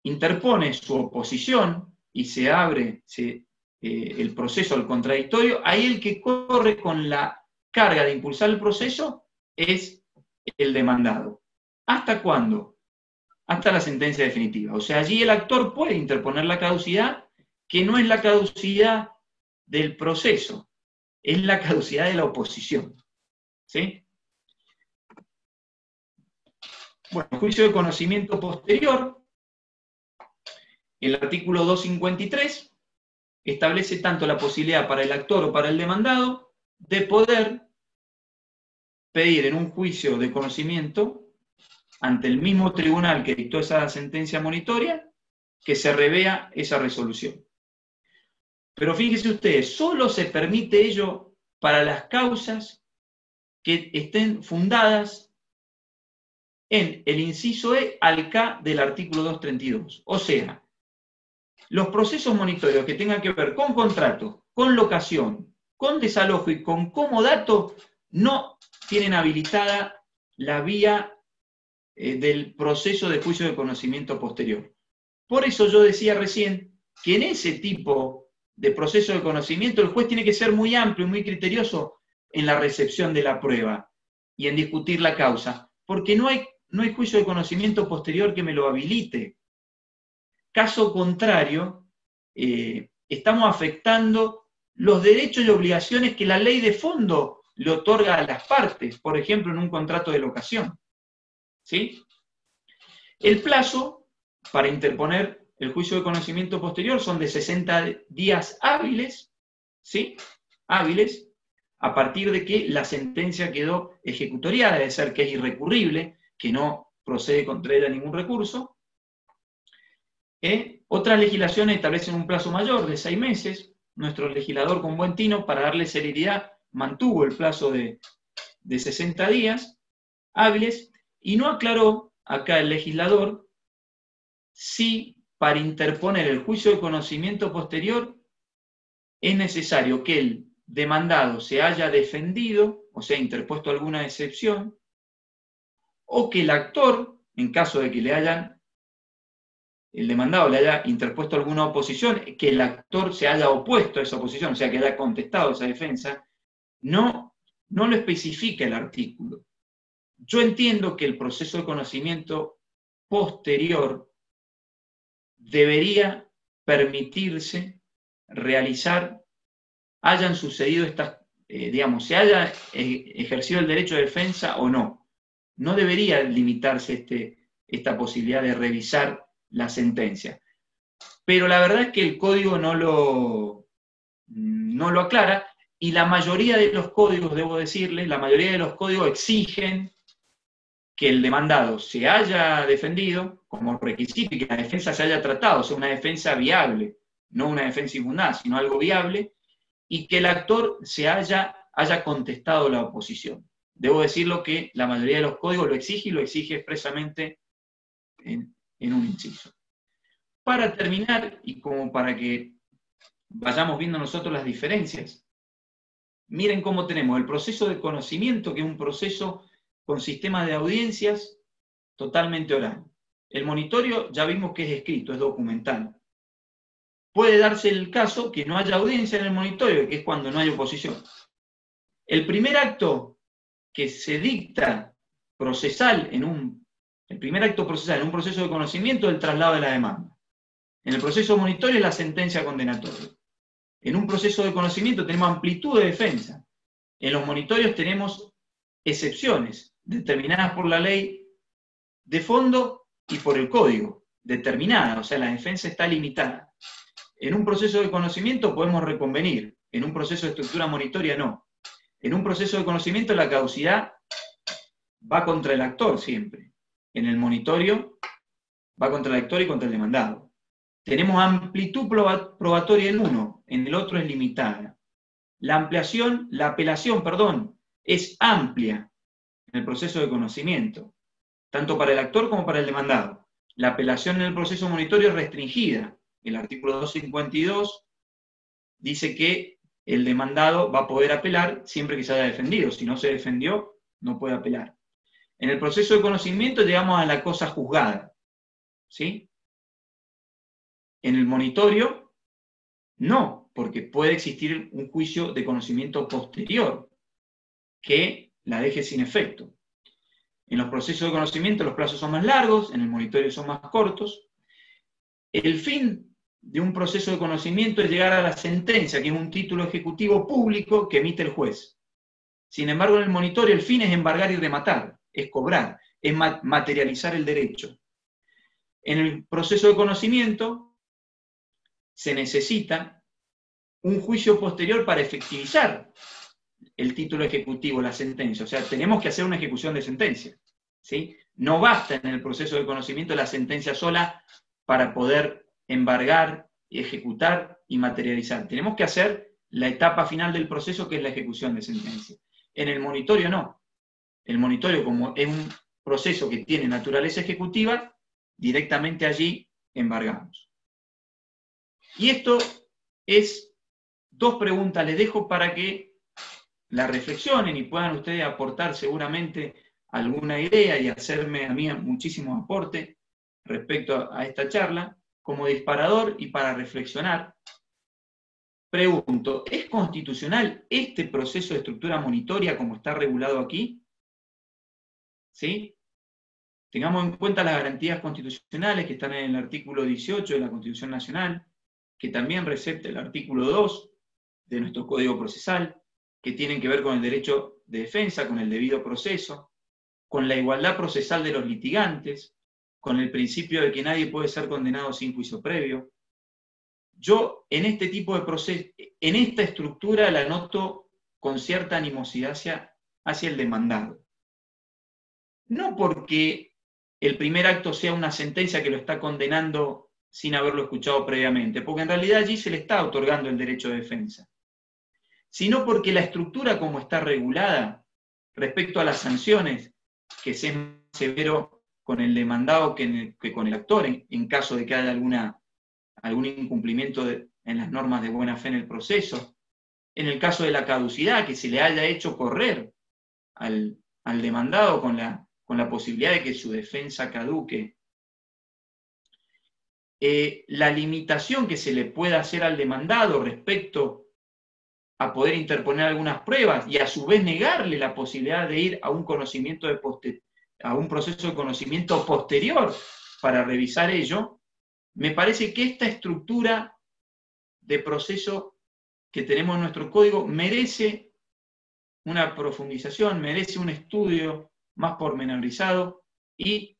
interpone su oposición y se abre el proceso al contradictorio, ahí el que corre con la carga de impulsar el proceso es el demandado. ¿Hasta cuándo? Hasta la sentencia definitiva. O sea, allí el actor puede interponer la caducidad, que no es la caducidad del proceso, es la caducidad de la oposición. ¿Sí? Bueno, juicio de conocimiento posterior, el artículo 253 establece tanto la posibilidad para el actor o para el demandado de poder pedir en un juicio de conocimiento ante el mismo tribunal que dictó esa sentencia monitoria, que se revea esa resolución. Pero fíjense ustedes, solo se permite ello para las causas que estén fundadas en el inciso E al K del artículo 232. O sea, los procesos monitorios que tengan que ver con contrato, con locación, con desalojo y con comodato, no tienen habilitada la vía del proceso de juicio de conocimiento posterior. Por eso yo decía recién que en ese tipo de proceso de conocimiento el juez tiene que ser muy amplio y muy criterioso en la recepción de la prueba y en discutir la causa, porque no no hay juicio de conocimiento posterior que me lo habilite. Caso contrario, estamos afectando los derechos y obligaciones que la ley de fondo le otorga a las partes, por ejemplo, en un contrato de locación. ¿Sí? El plazo para interponer el juicio de conocimiento posterior son de 60 días hábiles, ¿sí? Hábiles, a partir de que la sentencia quedó ejecutoriada, es decir, que es irrecurrible, que no procede contra ella ningún recurso. Otras legislaciones establecen un plazo mayor de 6 meses. Nuestro legislador, con buen tino, para darle celeridad, mantuvo el plazo de 60 días hábiles y no aclaró acá el legislador si para interponer el juicio de conocimiento posterior es necesario que el demandado se haya defendido, o sea, interpuesto alguna excepción, o que el actor, en caso de que el demandado le haya interpuesto alguna oposición, que el actor se haya opuesto a esa oposición, o sea, que haya contestado esa defensa, no lo especifica el artículo. Yo entiendo que el proceso de conocimiento posterior debería permitirse realizar, hayan sucedido estas, se haya ejercido el derecho de defensa o no. No debería limitarse esta posibilidad de revisar la sentencia. Pero la verdad es que el código no lo aclara, y la mayoría de los códigos, debo decirles, la mayoría de los códigos exigen que el demandado se haya defendido como requisito y que la defensa se haya tratado, o sea, una defensa viable, no una defensa infundada, sino algo viable, y que el actor se haya contestado la oposición. Debo decirlo que la mayoría de los códigos lo exige, y lo exige expresamente en un inciso. Para terminar, y como para que vayamos viendo nosotros las diferencias, miren cómo tenemos el proceso de conocimiento, que es un proceso con sistema de audiencias totalmente oral. El monitorio ya vimos que es escrito, es documental. Puede darse el caso que no haya audiencia en el monitorio, que es cuando no hay oposición. El primer acto que se dicta procesal el primer acto procesal en un proceso de conocimiento es el traslado de la demanda. En el proceso monitorio es la sentencia condenatoria. En un proceso de conocimiento tenemos amplitud de defensa. En los monitorios tenemos excepciones determinadas por la ley de fondo y por el código, determinadas, o sea, la defensa está limitada. En un proceso de conocimiento podemos reconvenir, en un proceso de estructura monitoria no. En un proceso de conocimiento la caducidad va contra el actor siempre. En el monitorio va contra el actor y contra el demandado. Tenemos amplitud probatoria en uno, en el otro es limitada. La apelación, es amplia en el proceso de conocimiento, tanto para el actor como para el demandado. La apelación en el proceso monitorio es restringida. El artículo 252 dice que el demandado va a poder apelar siempre que se haya defendido. Si no se defendió, no puede apelar. En el proceso de conocimiento llegamos a la cosa juzgada, ¿sí? En el monitorio, no, porque puede existir un juicio de conocimiento posterior que la deje sin efecto. En los procesos de conocimiento los plazos son más largos, en el monitorio son más cortos. El fin de un proceso de conocimiento es llegar a la sentencia, que es un título ejecutivo público que emite el juez. Sin embargo, en el monitorio el fin es embargar y rematar, es cobrar, es materializar el derecho. En el proceso de conocimiento se necesita un juicio posterior para efectivizar el título ejecutivo, la sentencia. O sea, tenemos que hacer una ejecución de sentencia, ¿sí? No basta en el proceso de conocimiento la sentencia sola para poder embargar, ejecutar y materializar. Tenemos que hacer la etapa final del proceso, que es la ejecución de sentencia. En el monitorio no. El monitorio, como es un proceso que tiene naturaleza ejecutiva, directamente allí embargamos. Y esto es 2 preguntas, les dejo para que la reflexionen y puedan ustedes aportar seguramente alguna idea y hacerme a mí muchísimo aporte respecto a esta charla, como disparador y para reflexionar. Pregunto, ¿es constitucional este proceso de estructura monitoria como está regulado aquí? ¿Sí? Tengamos en cuenta las garantías constitucionales que están en el artículo 18 de la Constitución Nacional, que también recepta el artículo 2 de nuestro Código Procesal, que tienen que ver con el derecho de defensa, con el debido proceso, con la igualdad procesal de los litigantes, con el principio de que nadie puede ser condenado sin juicio previo. Yo en este tipo de proceso, en esta estructura la noto con cierta animosidad hacia el demandado. No porque el primer acto sea una sentencia que lo está condenando sin haberlo escuchado previamente, porque en realidad allí se le está otorgando el derecho de defensa, sino porque la estructura como está regulada respecto a las sanciones, que es más severo con el demandado que con el actor, en caso de que haya algún incumplimiento en las normas de buena fe en el proceso, en el caso de la caducidad, que se le haya hecho correr al demandado con la posibilidad de que su defensa caduque, la limitación que se le pueda hacer al demandado respecto a poder interponer algunas pruebas y a su vez negarle la posibilidad de ir a un a un proceso de conocimiento posterior para revisar ello, me parece que esta estructura de proceso que tenemos en nuestro código merece una profundización, merece un estudio más pormenorizado y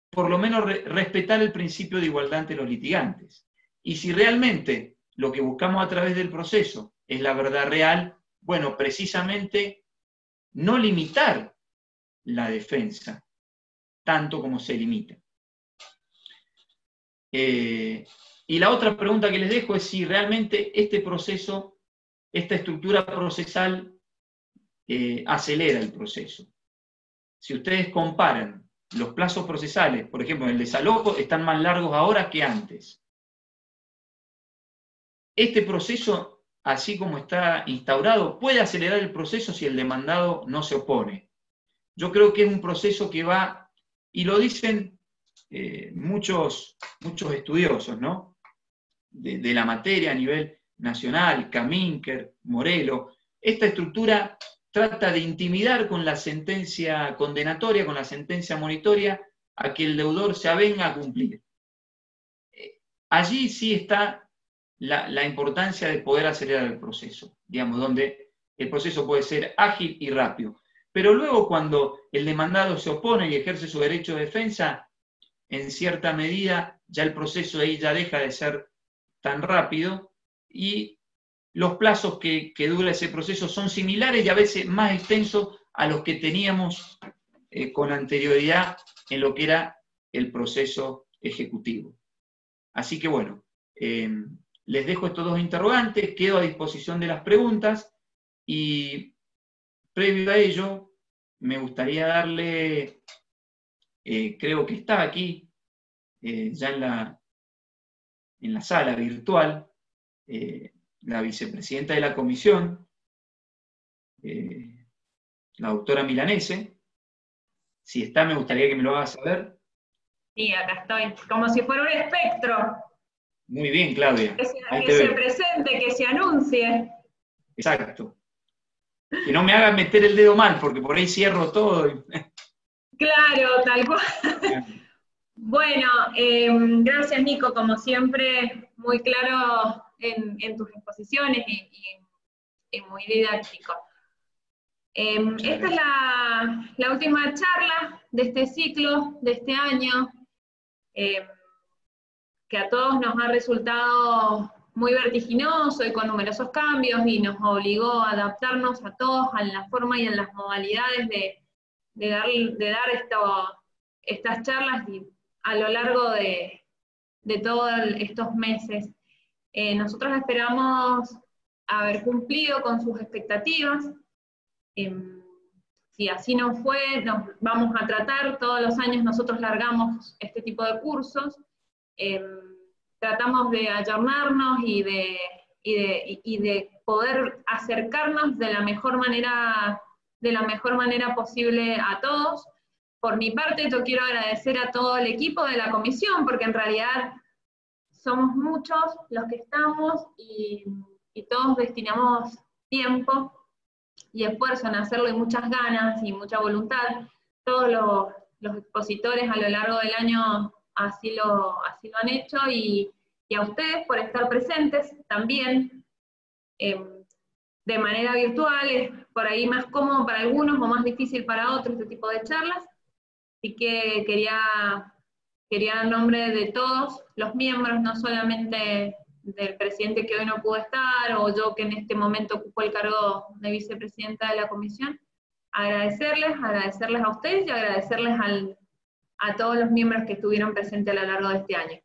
por lo menos respetar el principio de igualdad ante los litigantes. Y si realmente lo que buscamos a través del proceso es la verdad real, bueno, precisamente no limitar la defensa tanto como se limita. Y la otra pregunta que les dejo es si realmente este proceso, esta estructura procesal, acelera el proceso. Si ustedes comparan los plazos procesales, por ejemplo, en el desalojo, están más largos ahora que antes. Este proceso, así como está instaurado, puede acelerar el proceso si el demandado no se opone. Yo creo que es un proceso que va, y lo dicen muchos estudiosos, ¿no? de la materia a nivel nacional, Caminker, Morelo. Esta estructura trata de intimidar con la sentencia condenatoria, con la sentencia monitoria, a que el deudor se avenga a cumplir. Allí sí está la importancia de poder acelerar el proceso, digamos, donde el proceso puede ser ágil y rápido. Pero luego cuando el demandado se opone y ejerce su derecho de defensa, en cierta medida ya el proceso ahí ya deja de ser tan rápido y los plazos que dura ese proceso son similares y a veces más extensos a los que teníamos con anterioridad en lo que era el proceso ejecutivo. Así que bueno, les dejo estos dos interrogantes, quedo a disposición de las preguntas y previo a ello me gustaría darle, creo que está aquí, ya en la sala virtual, la vicepresidenta de la comisión, la doctora Milanese. Si está, me gustaría que me lo haga saber. Sí, acá estoy, como si fuera un espectro. Muy bien, Claudia. Que se presente, que se anuncie. Exacto. Que no me haga meter el dedo mal, porque por ahí cierro todo. Claro, tal cual. Bueno, gracias Nico, como siempre, muy claro en tus exposiciones y muy didáctico. Esta es la última charla de este ciclo, de este año, que a todos nos ha resultado muy vertiginoso y con numerosos cambios, y nos obligó a adaptarnos a todos a la forma y en las modalidades de dar estas charlas a lo largo de todos estos meses. Nosotros esperamos haber cumplido con sus expectativas. Si así no fue, nos vamos a tratar, todos los años nosotros largamos este tipo de cursos, tratamos de ayornarnos y de poder acercarnos de la mejor manera posible a todos. Por mi parte, yo quiero agradecer a todo el equipo de la comisión, porque en realidad somos muchos los que estamos y todos destinamos tiempo y esfuerzo en hacerlo y muchas ganas y mucha voluntad. Todos los expositores a lo largo del año así lo han hecho, y a ustedes por estar presentes también, de manera virtual. Es por ahí más cómodo para algunos o más difícil para otros este tipo de charlas, así que quería en nombre de todos los miembros, no solamente del presidente que hoy no pudo estar, o yo que en este momento ocupo el cargo de vicepresidenta de la comisión, agradecerles a ustedes y agradecerles a todos los miembros que estuvieron presentes a lo largo de este año.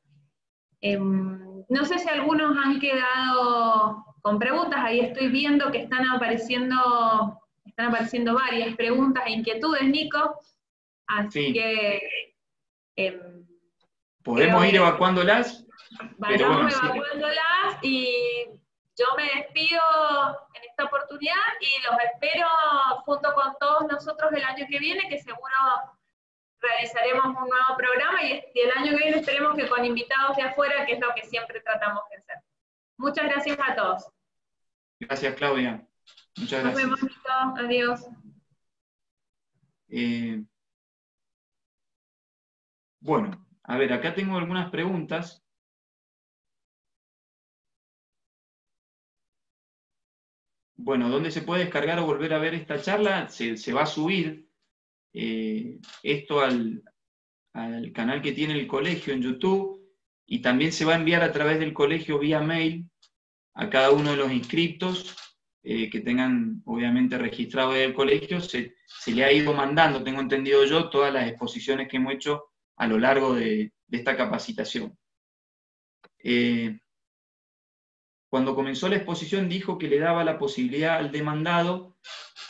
No sé si algunos han quedado con preguntas, ahí estoy viendo que están apareciendo varias preguntas e inquietudes, Nico, así Sí. que podemos ir evacuándolas, pero bueno, evacuándolas, y yo me despido en esta oportunidad y los espero junto con todos nosotros el año que viene, que seguro realizaremos un nuevo programa, y el año que viene esperemos que con invitados de afuera, que es lo que siempre tratamos de hacer. Muchas gracias a todos. Gracias, Claudia. Muchas gracias. Nos vemos, Nico. Adiós. Bueno, a ver, acá tengo algunas preguntas. Bueno, ¿dónde se puede descargar o volver a ver esta charla? Se va a subir esto al canal que tiene el colegio en YouTube, y también se va a enviar a través del colegio vía mail a cada uno de los inscriptos que tengan obviamente registrado el colegio. Se le ha ido mandando, tengo entendido yo, todas las exposiciones que hemos hecho a lo largo de esta capacitación. Cuando comenzó la exposición dijo que le daba la posibilidad al demandado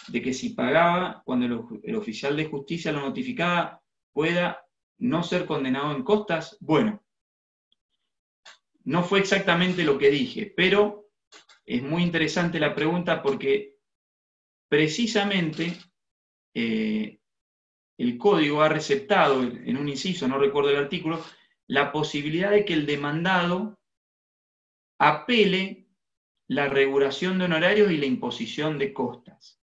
de que si pagaba, cuando el oficial de justicia lo notificaba, pueda no ser condenado en costas. Bueno, no fue exactamente lo que dije, pero es muy interesante la pregunta, porque precisamente el código ha receptado en un inciso, no recuerdo el artículo, la posibilidad de que el demandado apele la regulación de honorarios y la imposición de costas.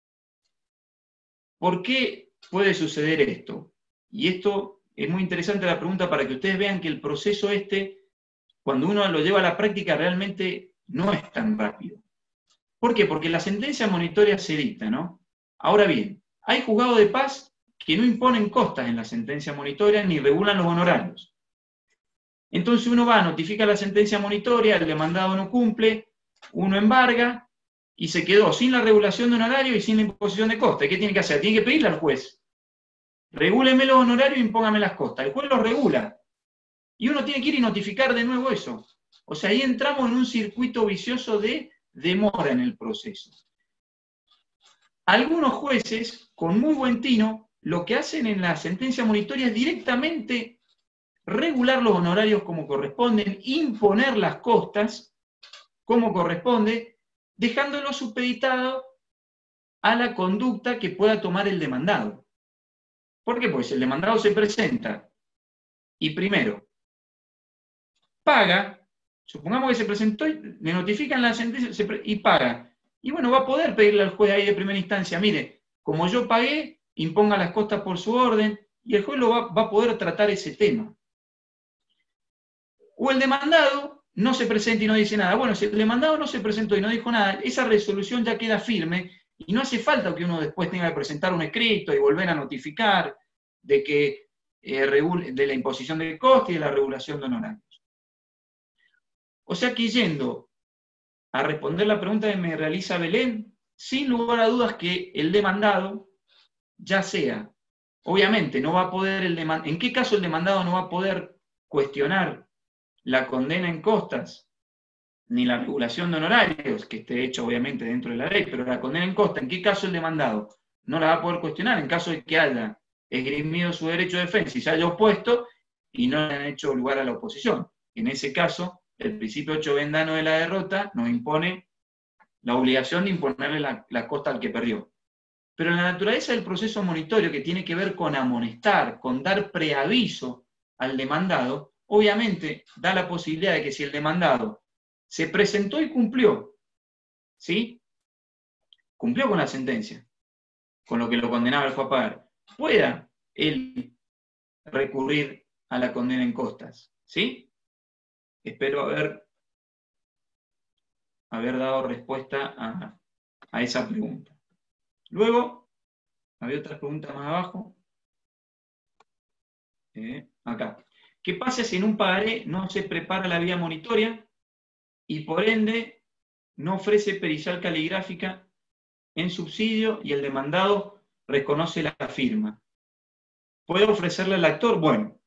¿Por qué puede suceder esto? Y esto es muy interesante la pregunta, para que ustedes vean que el proceso cuando uno lo lleva a la práctica, realmente no es tan rápido. ¿Por qué? Porque la sentencia monitoria se dicta, ¿no? Ahora bien, hay juzgados de paz que no imponen costas en la sentencia monitoria ni regulan los honorarios. Entonces uno va, notifica la sentencia monitoria, el demandado no cumple, uno embarga y se quedó sin la regulación de honorarios y sin la imposición de costas. ¿Qué tiene que hacer? Tiene que pedirle al juez: regúleme los honorarios y impóngame las costas. El juez los regula y uno tiene que ir y notificar de nuevo eso. O sea, ahí entramos en un circuito vicioso de demora en el proceso. Algunos jueces, con muy buen tino, lo que hacen en la sentencia monitoria es directamente regular los honorarios como corresponden, imponer las costas como corresponde, dejándolo supeditado a la conducta que pueda tomar el demandado. ¿Por qué? Pues el demandado se presenta y primero paga, supongamos que se presentó y le notifican la sentencia y paga. Y bueno, va a poder pedirle al juez ahí de primera instancia: mire, como yo pagué, imponga las costas por su orden, y el juez va a poder tratar ese tema. O el demandado no se presenta y no dice nada. Bueno, si el demandado no se presentó y no dijo nada, esa resolución ya queda firme y no hace falta que uno después tenga que presentar un escrito y volver a notificar de que de la imposición de costes y de la regulación de honorarios. O sea que, yendo a responder la pregunta que me realiza Belén, sin lugar a dudas que el demandado, ya sea, obviamente no va a poder ¿en qué caso el demandado no va a poder cuestionar la condena en costas, ni la regulación de honorarios, que esté hecho obviamente dentro de la ley, pero la condena en costas, ¿en qué caso el demandado no la va a poder cuestionar? En caso de que haya esgrimido su derecho de defensa y se haya opuesto y no le han hecho lugar a la oposición. En ese caso, el principio 8 vendano de la derrota nos impone la obligación de imponerle la costa al que perdió. Pero la naturaleza del proceso monitorio, que tiene que ver con amonestar, con dar preaviso al demandado, obviamente da la posibilidad de que si el demandado se presentó y cumplió, ¿sí? Cumplió con la sentencia, con lo que lo condenaba el juez a pagar, pueda él recurrir a la condena en costas. ¿Sí? Espero haber dado respuesta a esa pregunta. Luego, había otras preguntas más abajo. Acá. ¿Qué pasa si en un pagaré no se prepara la vía monitoria y por ende no ofrece pericial caligráfica en subsidio y el demandado reconoce la firma? ¿Puede ofrecerle al actor? Bueno,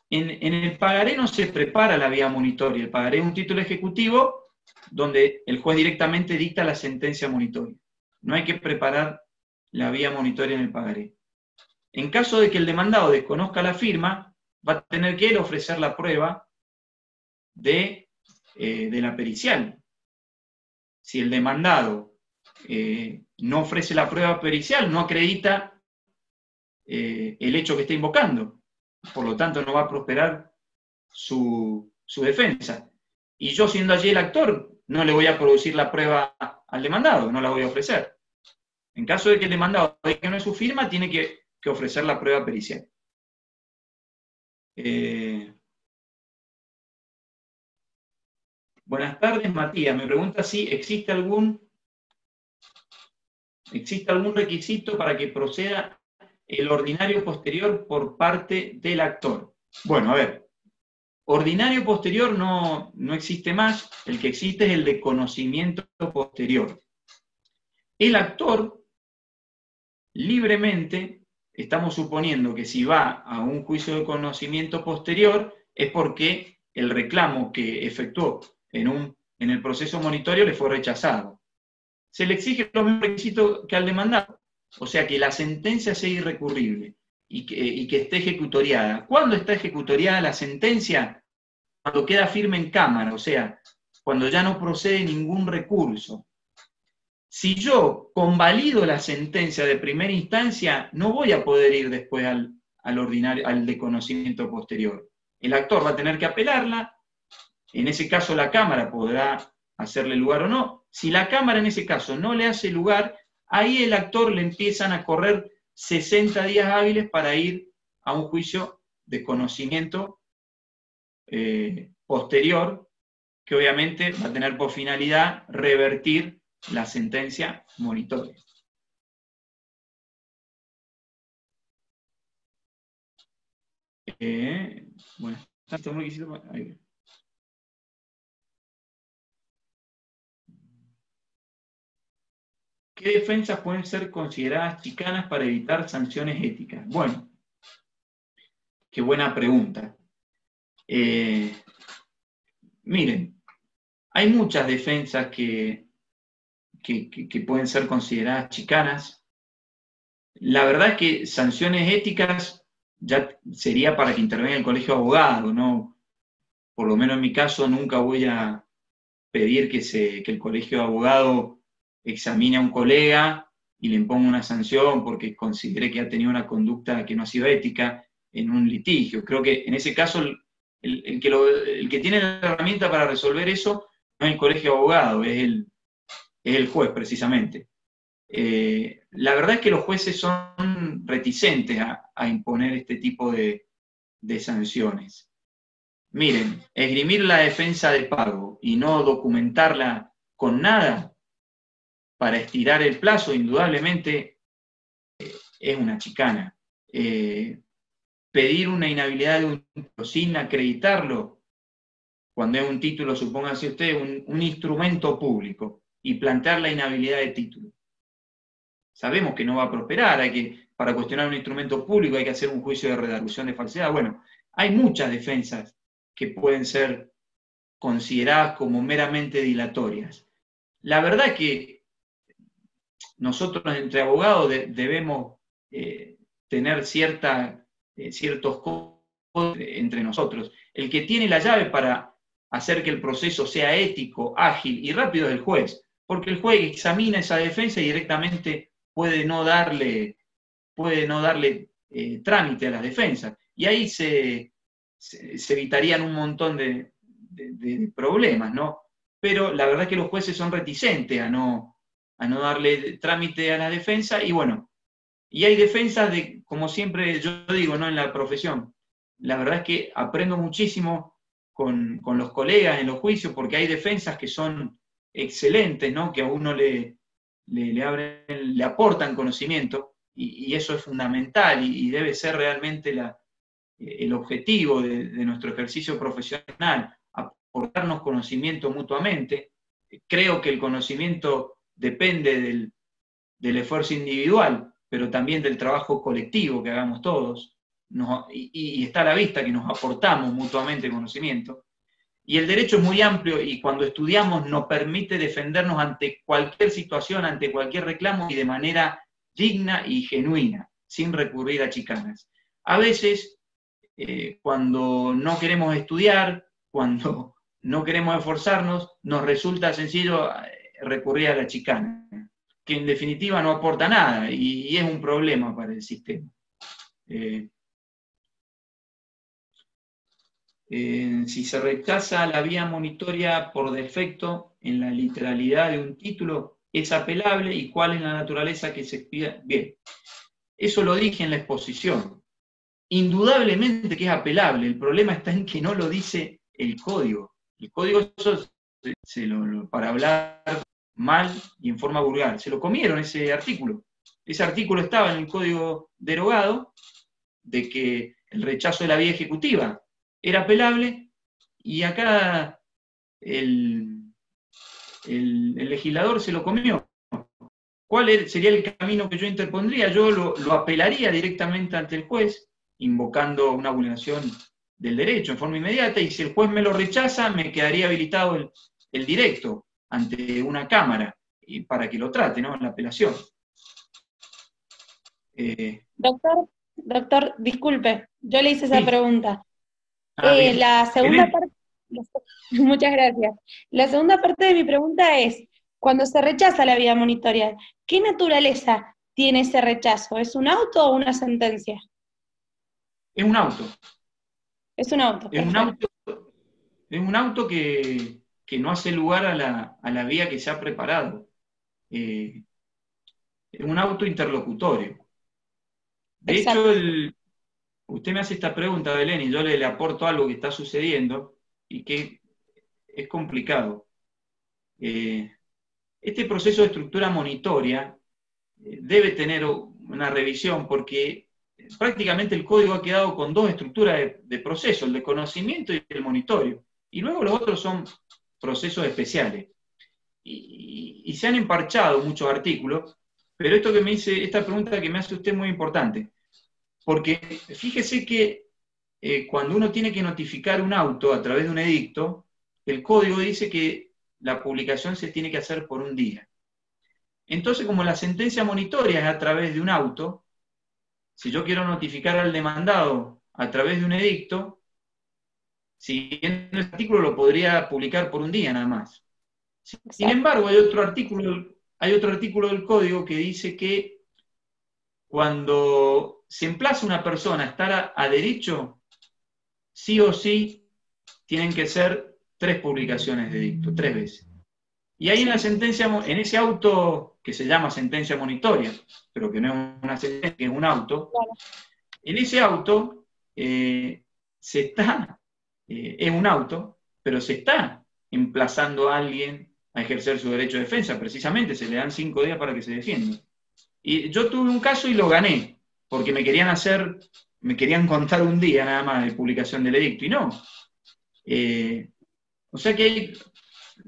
en el pagaré no se prepara la vía monitoria. El pagaré es un título ejecutivo donde el juez directamente dicta la sentencia monitoria. No hay que preparar la vía monitoria en el pagaré. En caso de que el demandado desconozca la firma, va a tener que él ofrecer la prueba de la pericial. Si el demandado no ofrece la prueba pericial, no acredita el hecho que está invocando. Por lo tanto, no va a prosperar su defensa. Y yo, siendo allí el actor, no le voy a producir la prueba al demandado, no la voy a ofrecer. En caso de que el demandado diga que no es su firma, tiene que ofrecer la prueba pericial. Buenas tardes, Matías. Me pregunta si existe algún requisito para que proceda el ordinario posterior por parte del actor. Bueno, a ver, ordinario posterior no existe más, el que existe es el de conocimiento posterior. El actor, libremente, estamos suponiendo que si va a un juicio de conocimiento posterior es porque el reclamo que efectuó en el proceso monitorio le fue rechazado. Se le exige los mismos requisitos que al demandado, o sea que la sentencia sea irrecurrible y que esté ejecutoriada. ¿Cuándo está ejecutoriada la sentencia? Cuando queda firme en cámara, o sea, cuando ya no procede ningún recurso. Si yo convalido la sentencia de primera instancia, no voy a poder ir después al de conocimiento posterior. El actor va a tener que apelarla, en ese caso la Cámara podrá hacerle lugar o no. Si la Cámara en ese caso no le hace lugar, ahí el actor le empiezan a correr 60 días hábiles para ir a un juicio de conocimiento posterior, que obviamente va a tener por finalidad revertir la sentencia monitoria. Bueno, ahí. ¿Qué defensas pueden ser consideradas chicanas para evitar sanciones éticas? Bueno, qué buena pregunta. Miren, hay muchas defensas que pueden ser consideradas chicanas. La verdad es que sanciones éticas ya sería para que intervenga el colegio de abogados, ¿no? Por lo menos en mi caso nunca voy a pedir que el colegio de abogados examine a un colega y le imponga una sanción porque considere que ha tenido una conducta que no ha sido ética en un litigio. Creo que en ese caso el que tiene la herramienta para resolver eso no es el colegio de abogados, es el juez precisamente. La verdad es que los jueces son reticentes a imponer este tipo de sanciones. Miren, esgrimir la defensa de pago y no documentarla con nada para estirar el plazo, indudablemente es una chicana. Pedir una inhabilidad de un título sin acreditarlo, cuando es un título, supóngase usted, un instrumento público, y plantear la inhabilidad de título. Sabemos que no va a prosperar, para cuestionar un instrumento público hay que hacer un juicio de redargución de falsedad. Bueno, hay muchas defensas que pueden ser consideradas como meramente dilatorias. La verdad es que nosotros entre abogados debemos tener ciertos códigos entre nosotros. El que tiene la llave para hacer que el proceso sea ético, ágil y rápido es el juez, porque el juez examina esa defensa y directamente puede no darle trámite a las defensas. Y ahí se evitarían un montón de problemas, ¿no? Pero la verdad es que los jueces son reticentes a no darle trámite a la defensa, y bueno, y hay defensas como siempre yo digo, ¿no? En la profesión, la verdad es que aprendo muchísimo con los colegas en los juicios, porque hay defensas que son excelentes, ¿no? Que a uno le aportan conocimiento, y eso es fundamental, y debe ser realmente el objetivo de nuestro ejercicio profesional, aportarnos conocimiento mutuamente. Creo que el conocimiento depende del esfuerzo individual, pero también del trabajo colectivo que hagamos todos, y está a la vista que nos aportamos mutuamente conocimiento. Y el derecho es muy amplio, y cuando estudiamos nos permite defendernos ante cualquier situación, ante cualquier reclamo, y de manera digna y genuina, sin recurrir a chicanas. A veces, cuando no queremos estudiar, cuando no queremos esforzarnos, nos resulta sencillo recurrir a la chicana, que en definitiva no aporta nada, y es un problema para el sistema. Si se rechaza la vía monitoria por defecto en la literalidad de un título, ¿es apelable? ¿Y cuál es la naturaleza que se expide? Bien, eso lo dije en la exposición. Indudablemente que es apelable, el problema está en que no lo dice el código. El código, para hablar mal y en forma vulgar, se lo comieron ese artículo. Ese artículo estaba en el código derogado, de que el rechazo de la vía ejecutiva era apelable, y acá el legislador se lo comió. ¿Cuál sería el camino que yo interpondría? Yo lo apelaría directamente ante el juez, invocando una vulneración del derecho en forma inmediata, y si el juez me lo rechaza, me quedaría habilitado el directo ante una cámara, y para que lo trate, ¿no?, en la apelación. Doctor, disculpe, yo le hice esa Sí. pregunta. Bien. La segunda parte, muchas gracias. La segunda parte de mi pregunta es, cuando se rechaza la vía monitoria, ¿qué naturaleza tiene ese rechazo? ¿Es un auto o una sentencia? Es un auto. Es un auto. Es un auto que no hace lugar a la vía que se ha preparado. Es un auto interlocutorio. De Exacto. hecho, usted me hace esta pregunta, Belén, y yo le aporto algo que está sucediendo y que es complicado. Este proceso de estructura monitoria debe tener una revisión, porque prácticamente el código ha quedado con dos estructuras de proceso, el de conocimiento y el monitorio. Y luego los otros son procesos especiales. Y se han emparchado muchos artículos, pero esta pregunta que me hace usted es muy importante. Porque fíjese que cuando uno tiene que notificar un auto a través de un edicto, el código dice que la publicación se tiene que hacer por un día. Entonces, como la sentencia monitoria es a través de un auto, si yo quiero notificar al demandado a través de un edicto, siguiendo el artículo lo podría publicar por un día nada más. Sin embargo, hay otro artículo del código que dice que cuando se emplaza una persona a estar a derecho, sí o sí tienen que ser 3 publicaciones de edicto, 3 veces. Y ahí en la sentencia, en ese auto que se llama sentencia monitoria, pero que no es una sentencia, que es un auto, en ese auto es un auto, pero se está emplazando a alguien a ejercer su derecho de defensa, precisamente se le dan 5 días para que se defienda. Y yo tuve un caso y lo gané, porque me querían contar un día nada más de publicación del edicto, y no. O sea que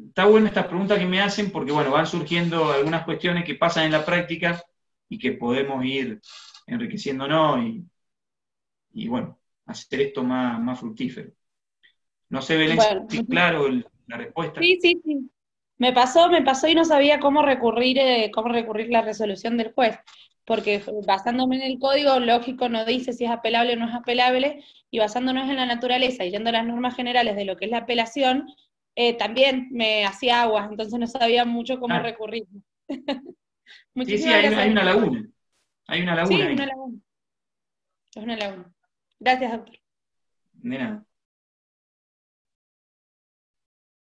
está buena esta pregunta que me hacen, porque bueno, van surgiendo algunas cuestiones que pasan en la práctica y que podemos ir enriqueciéndonos y bueno, hacer esto más fructífero. No sé, Belén, si claro la respuesta. Sí. Me pasó y no sabía cómo recurrir la resolución del juez, porque basándome en el código, lógico, no dice si es apelable o no es apelable, y basándonos en la naturaleza y yendo a las normas generales de lo que es la apelación, también me hacía aguas, entonces no sabía mucho cómo recurrir. Sí, hay una laguna. Hay una laguna. Sí, ahí. Es una laguna. Gracias, doctor. De nada.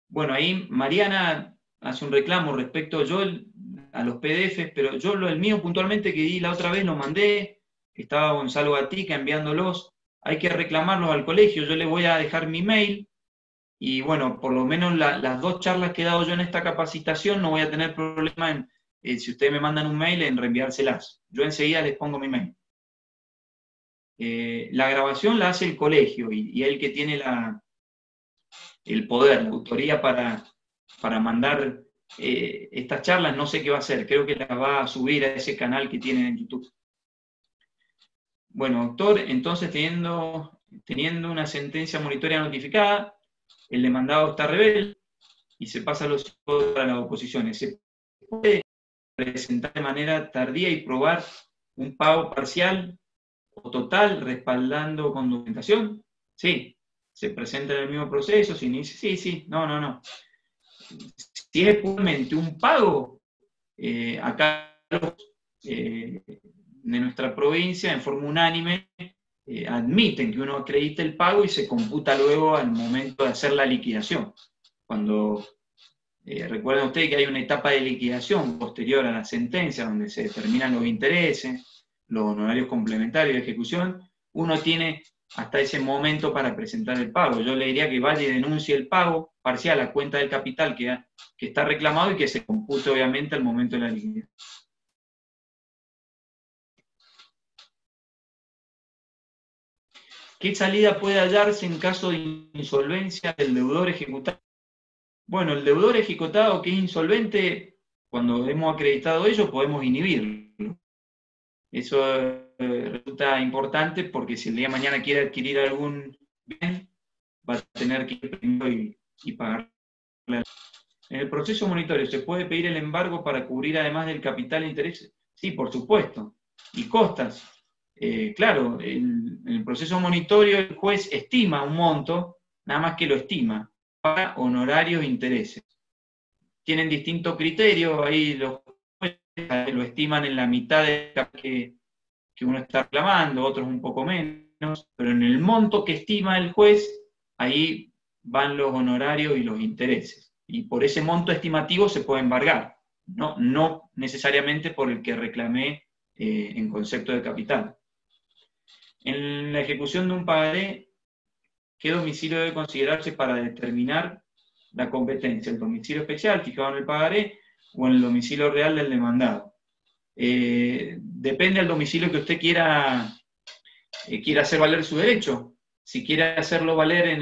Bueno, ahí Mariana hace un reclamo respecto a los PDFs, pero el mío puntualmente que di la otra vez lo mandé, estaba Gonzalo Gatica enviándolos hay que reclamarlos al colegio. Yo le voy a dejar mi mail y bueno, por lo menos las 2 charlas que he dado yo en esta capacitación no voy a tener problema en, si ustedes me mandan un mail, en reenviárselas. Yo enseguida les pongo mi mail. La grabación la hace el colegio y el que tiene el poder, la autoría para mandar estas charlas, no sé qué va a hacer. Creo que las va a subir a ese canal que tienen en YouTube. Bueno, doctor, entonces teniendo una sentencia monitoria notificada, el demandado está rebelde y se pasa los hijos para las oposiciones. ¿Se puede presentar de manera tardía y probar un pago parcial o total respaldando con documentación? Sí, se presenta en el mismo proceso, si dice, sí, no. Si es puramente un pago, acá de nuestra provincia, en forma unánime, admiten que uno acredite el pago y se computa luego al momento de hacer la liquidación. Cuando recuerden ustedes que hay una etapa de liquidación posterior a la sentencia, donde se determinan los intereses, los honorarios complementarios de ejecución, uno tiene hasta ese momento para presentar el pago. Yo le diría que vaya y denuncie el pago parcial a cuenta del capital que está reclamado y que se compute obviamente al momento de la liquidación. ¿Qué salida puede hallarse en caso de insolvencia del deudor ejecutado? Bueno, el deudor ejecutado que es insolvente, cuando hemos acreditado ello, podemos inhibirlo. Eso resulta importante porque si el día de mañana quiere adquirir algún bien, va a tener que ir primero y pagar. En el proceso monitorio, ¿se puede pedir el embargo para cubrir además del capital e intereses? Sí, por supuesto. Y costas. Claro, en el proceso monitorio el juez estima un monto, nada más que lo estima, para honorarios e intereses. Tienen distintos criterios, ahí los jueces lo estiman en la mitad de que uno está reclamando, otros un poco menos, pero en el monto que estima el juez, ahí van los honorarios y los intereses. Y por ese monto estimativo se puede embargar, no necesariamente por el que reclamé en concepto de capital. En la ejecución de un pagaré, ¿qué domicilio debe considerarse para determinar la competencia? ¿El domicilio especial fijado en el pagaré o en el domicilio real del demandado? Depende del domicilio que usted quiera hacer valer su derecho. Si quiere hacerlo valer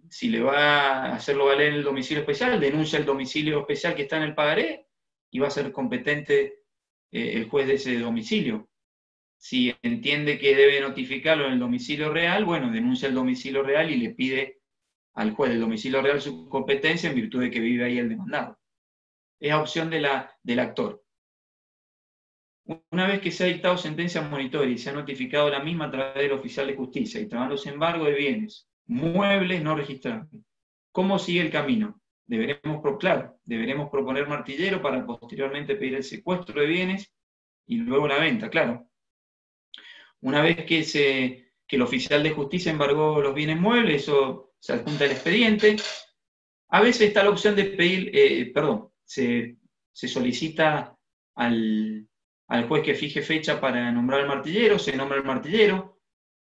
si le va a hacerlo valer en el domicilio especial, denuncia el domicilio especial que está en el pagaré y va a ser competente el juez de ese domicilio. Si entiende que debe notificarlo en el domicilio real, bueno, denuncia el domicilio real y le pide al juez del domicilio real su competencia en virtud de que vive ahí el demandado. Es opción del actor. Una vez que se ha dictado sentencia monitoria y se ha notificado la misma a través del oficial de justicia y trabajándose embargo de bienes, muebles no registrados, ¿cómo sigue el camino? Deberemos proponer martillero para posteriormente pedir el secuestro de bienes y luego la venta, claro. Una vez que el oficial de justicia embargó los bienes muebles, eso se adjunta el expediente. A veces está la opción de pedir, se solicita al juez que fije fecha para nombrar al martillero, se nombra el martillero.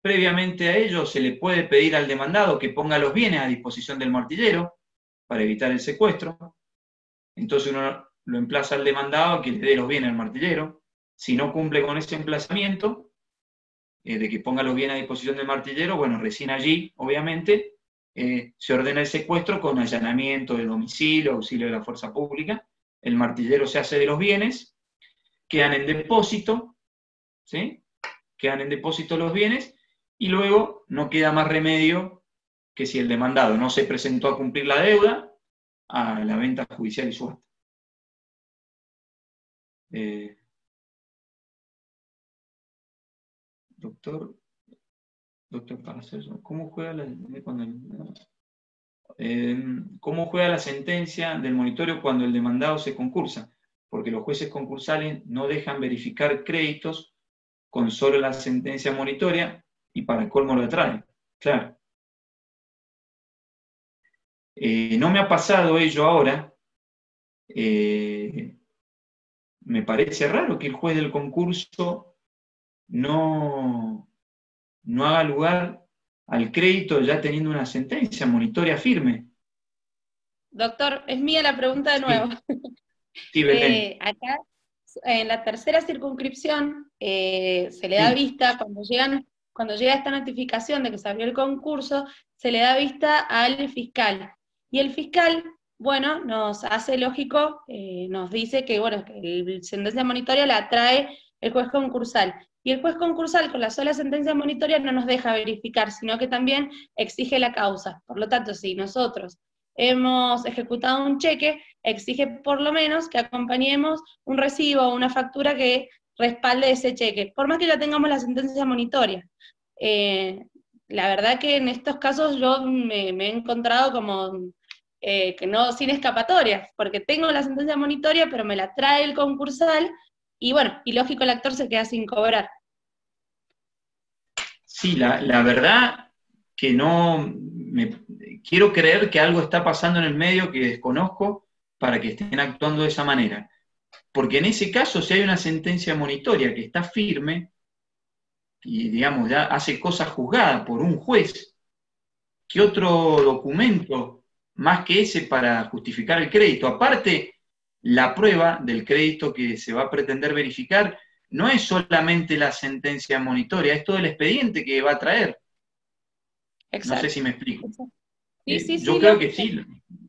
Previamente a ello se le puede pedir al demandado que ponga los bienes a disposición del martillero para evitar el secuestro. Entonces uno lo emplaza al demandado a que le dé los bienes al martillero. Si no cumple con ese emplazamiento, de que ponga los bienes a disposición del martillero, bueno, recién allí, obviamente, se ordena el secuestro con allanamiento del domicilio, auxilio de la fuerza pública, el martillero se hace de los bienes, quedan en depósito, ¿sí? Quedan en depósito los bienes, y luego no queda más remedio que si el demandado no se presentó a cumplir la deuda, a la venta judicial y subasta. Doctor Paracelso, ¿cómo juega la sentencia del monitorio cuando el demandado se concursa? Porque los jueces concursales no dejan verificar créditos con solo la sentencia monitoria y para el colmo lo traen. Claro. No me ha pasado ello ahora. Me parece raro que el juez del concurso no no haga lugar al crédito ya teniendo una sentencia monitoria firme. Doctor, es mía la pregunta de nuevo. Sí, Belén. Acá, en la tercera circunscripción, se le da vista, cuando llega esta notificación de que se abrió el concurso, se le da vista al fiscal. Y el fiscal, bueno, nos hace lógico, nos dice que, bueno, que la sentencia monitoria la trae el juez concursal. Y el juez concursal con la sola sentencia monitoria no nos deja verificar, sino que también exige la causa. Por lo tanto, si nosotros hemos ejecutado un cheque, exige por lo menos que acompañemos un recibo o una factura que respalde ese cheque, por más que ya tengamos la sentencia monitoria. La verdad que en estos casos yo me he encontrado como que no, sin escapatorias, porque tengo la sentencia monitoria, pero me la trae el concursal, y bueno, y lógico el actor se queda sin cobrar. Sí, la verdad que no, quiero creer que algo está pasando en el medio que desconozco para que estén actuando de esa manera. Porque en ese caso, si hay una sentencia monitoria que está firme, y digamos, ya hace cosa juzgada por un juez, ¿qué otro documento más que ese para justificar el crédito? Aparte, la prueba del crédito que se va a pretender verificar no es solamente la sentencia monitoria, es todo el expediente que va a traer. Exacto. No sé si me explico. Yo creo que sí.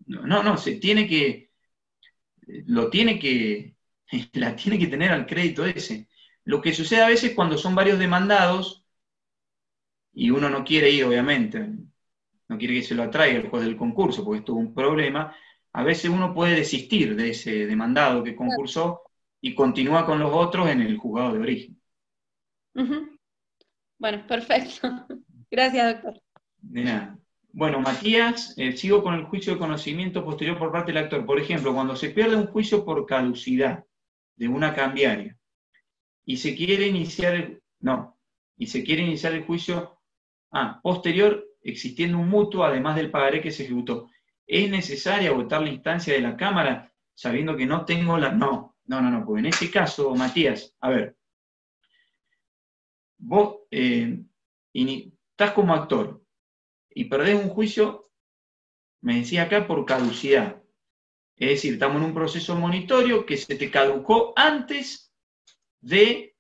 No, se tiene que, la tiene que tener al crédito ese. Lo que sucede a veces cuando son varios demandados, y uno no quiere ir, obviamente, no quiere que se lo atraiga el juez del concurso, porque esto es un problema, a veces uno puede desistir de ese demandado que concursó y continúa con los otros en el juzgado de origen. Bueno, perfecto. Gracias, doctor. De nada. Bueno, Matías, sigo con el juicio de conocimiento posterior por parte del actor. Por ejemplo, cuando se pierde un juicio por caducidad de una cambiaria y se quiere iniciar el juicio posterior, existiendo un mutuo, además del pagaré que se ejecutó, ¿es necesaria agotar la instancia de la Cámara sabiendo que no tengo la...? No, porque en ese caso, Matías, a ver, vos estás como actor y perdés un juicio, me decía acá, por caducidad. Es decir, estamos en un proceso monitorio que se te caducó antes de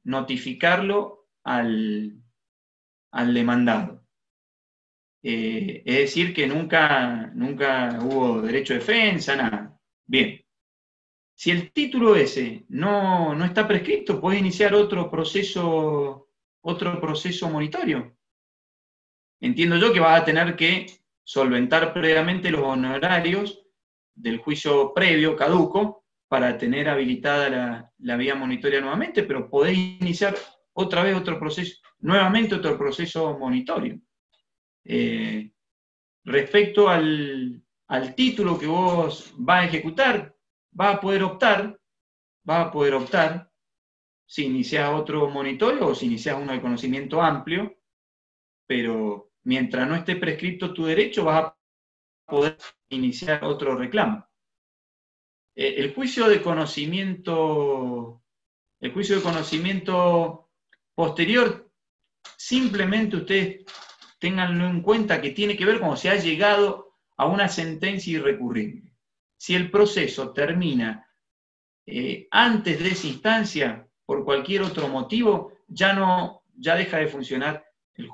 notificarlo al demandado. Es decir, que nunca hubo derecho de defensa, nada. Bien. Si el título ese no está prescrito, puedes iniciar otro proceso monitorio. Entiendo yo que vas a tener que solventar previamente los honorarios del juicio previo, caduco, para tener habilitada la vía monitoria nuevamente, pero podés iniciar otra vez nuevamente otro proceso monitorio. Respecto al título que vos vas a ejecutar, vas a poder optar si iniciás otro monitorio o si iniciás uno de conocimiento amplio, pero mientras no esté prescrito tu derecho, vas a poder iniciar otro reclamo. El juicio de conocimiento posterior, simplemente ustedes ténganlo en cuenta que tiene que ver cuando se ha llegado a una sentencia irrecurrible. Si el proceso termina antes de esa instancia, por cualquier otro motivo, ya deja de funcionar el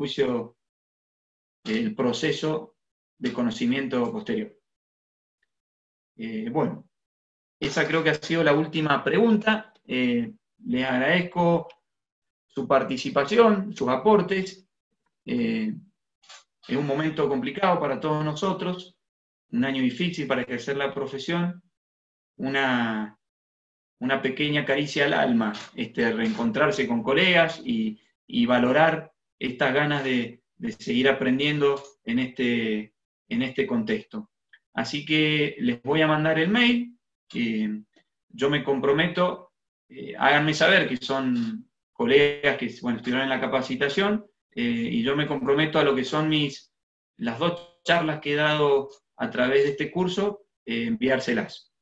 proceso de conocimiento posterior. Bueno, esa creo que ha sido la última pregunta. Les agradezco su participación, sus aportes. Es un momento complicado para todos nosotros, un año difícil para ejercer la profesión, una pequeña caricia al alma, reencontrarse con colegas y valorar estas ganas de seguir aprendiendo en este contexto. Así que les voy a mandar el mail, yo me comprometo, háganme saber que son colegas que estuvieron en la capacitación, y yo me comprometo a lo que son las 2 charlas que he dado a través de este curso, enviárselas.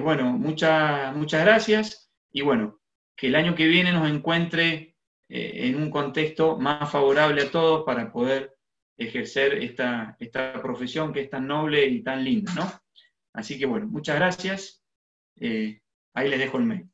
Bueno, muchas gracias, y bueno, que el año que viene nos encuentre en un contexto más favorable a todos para poder ejercer esta profesión que es tan noble y tan linda, ¿no? Así que bueno, muchas gracias. Ahí les dejo el mail.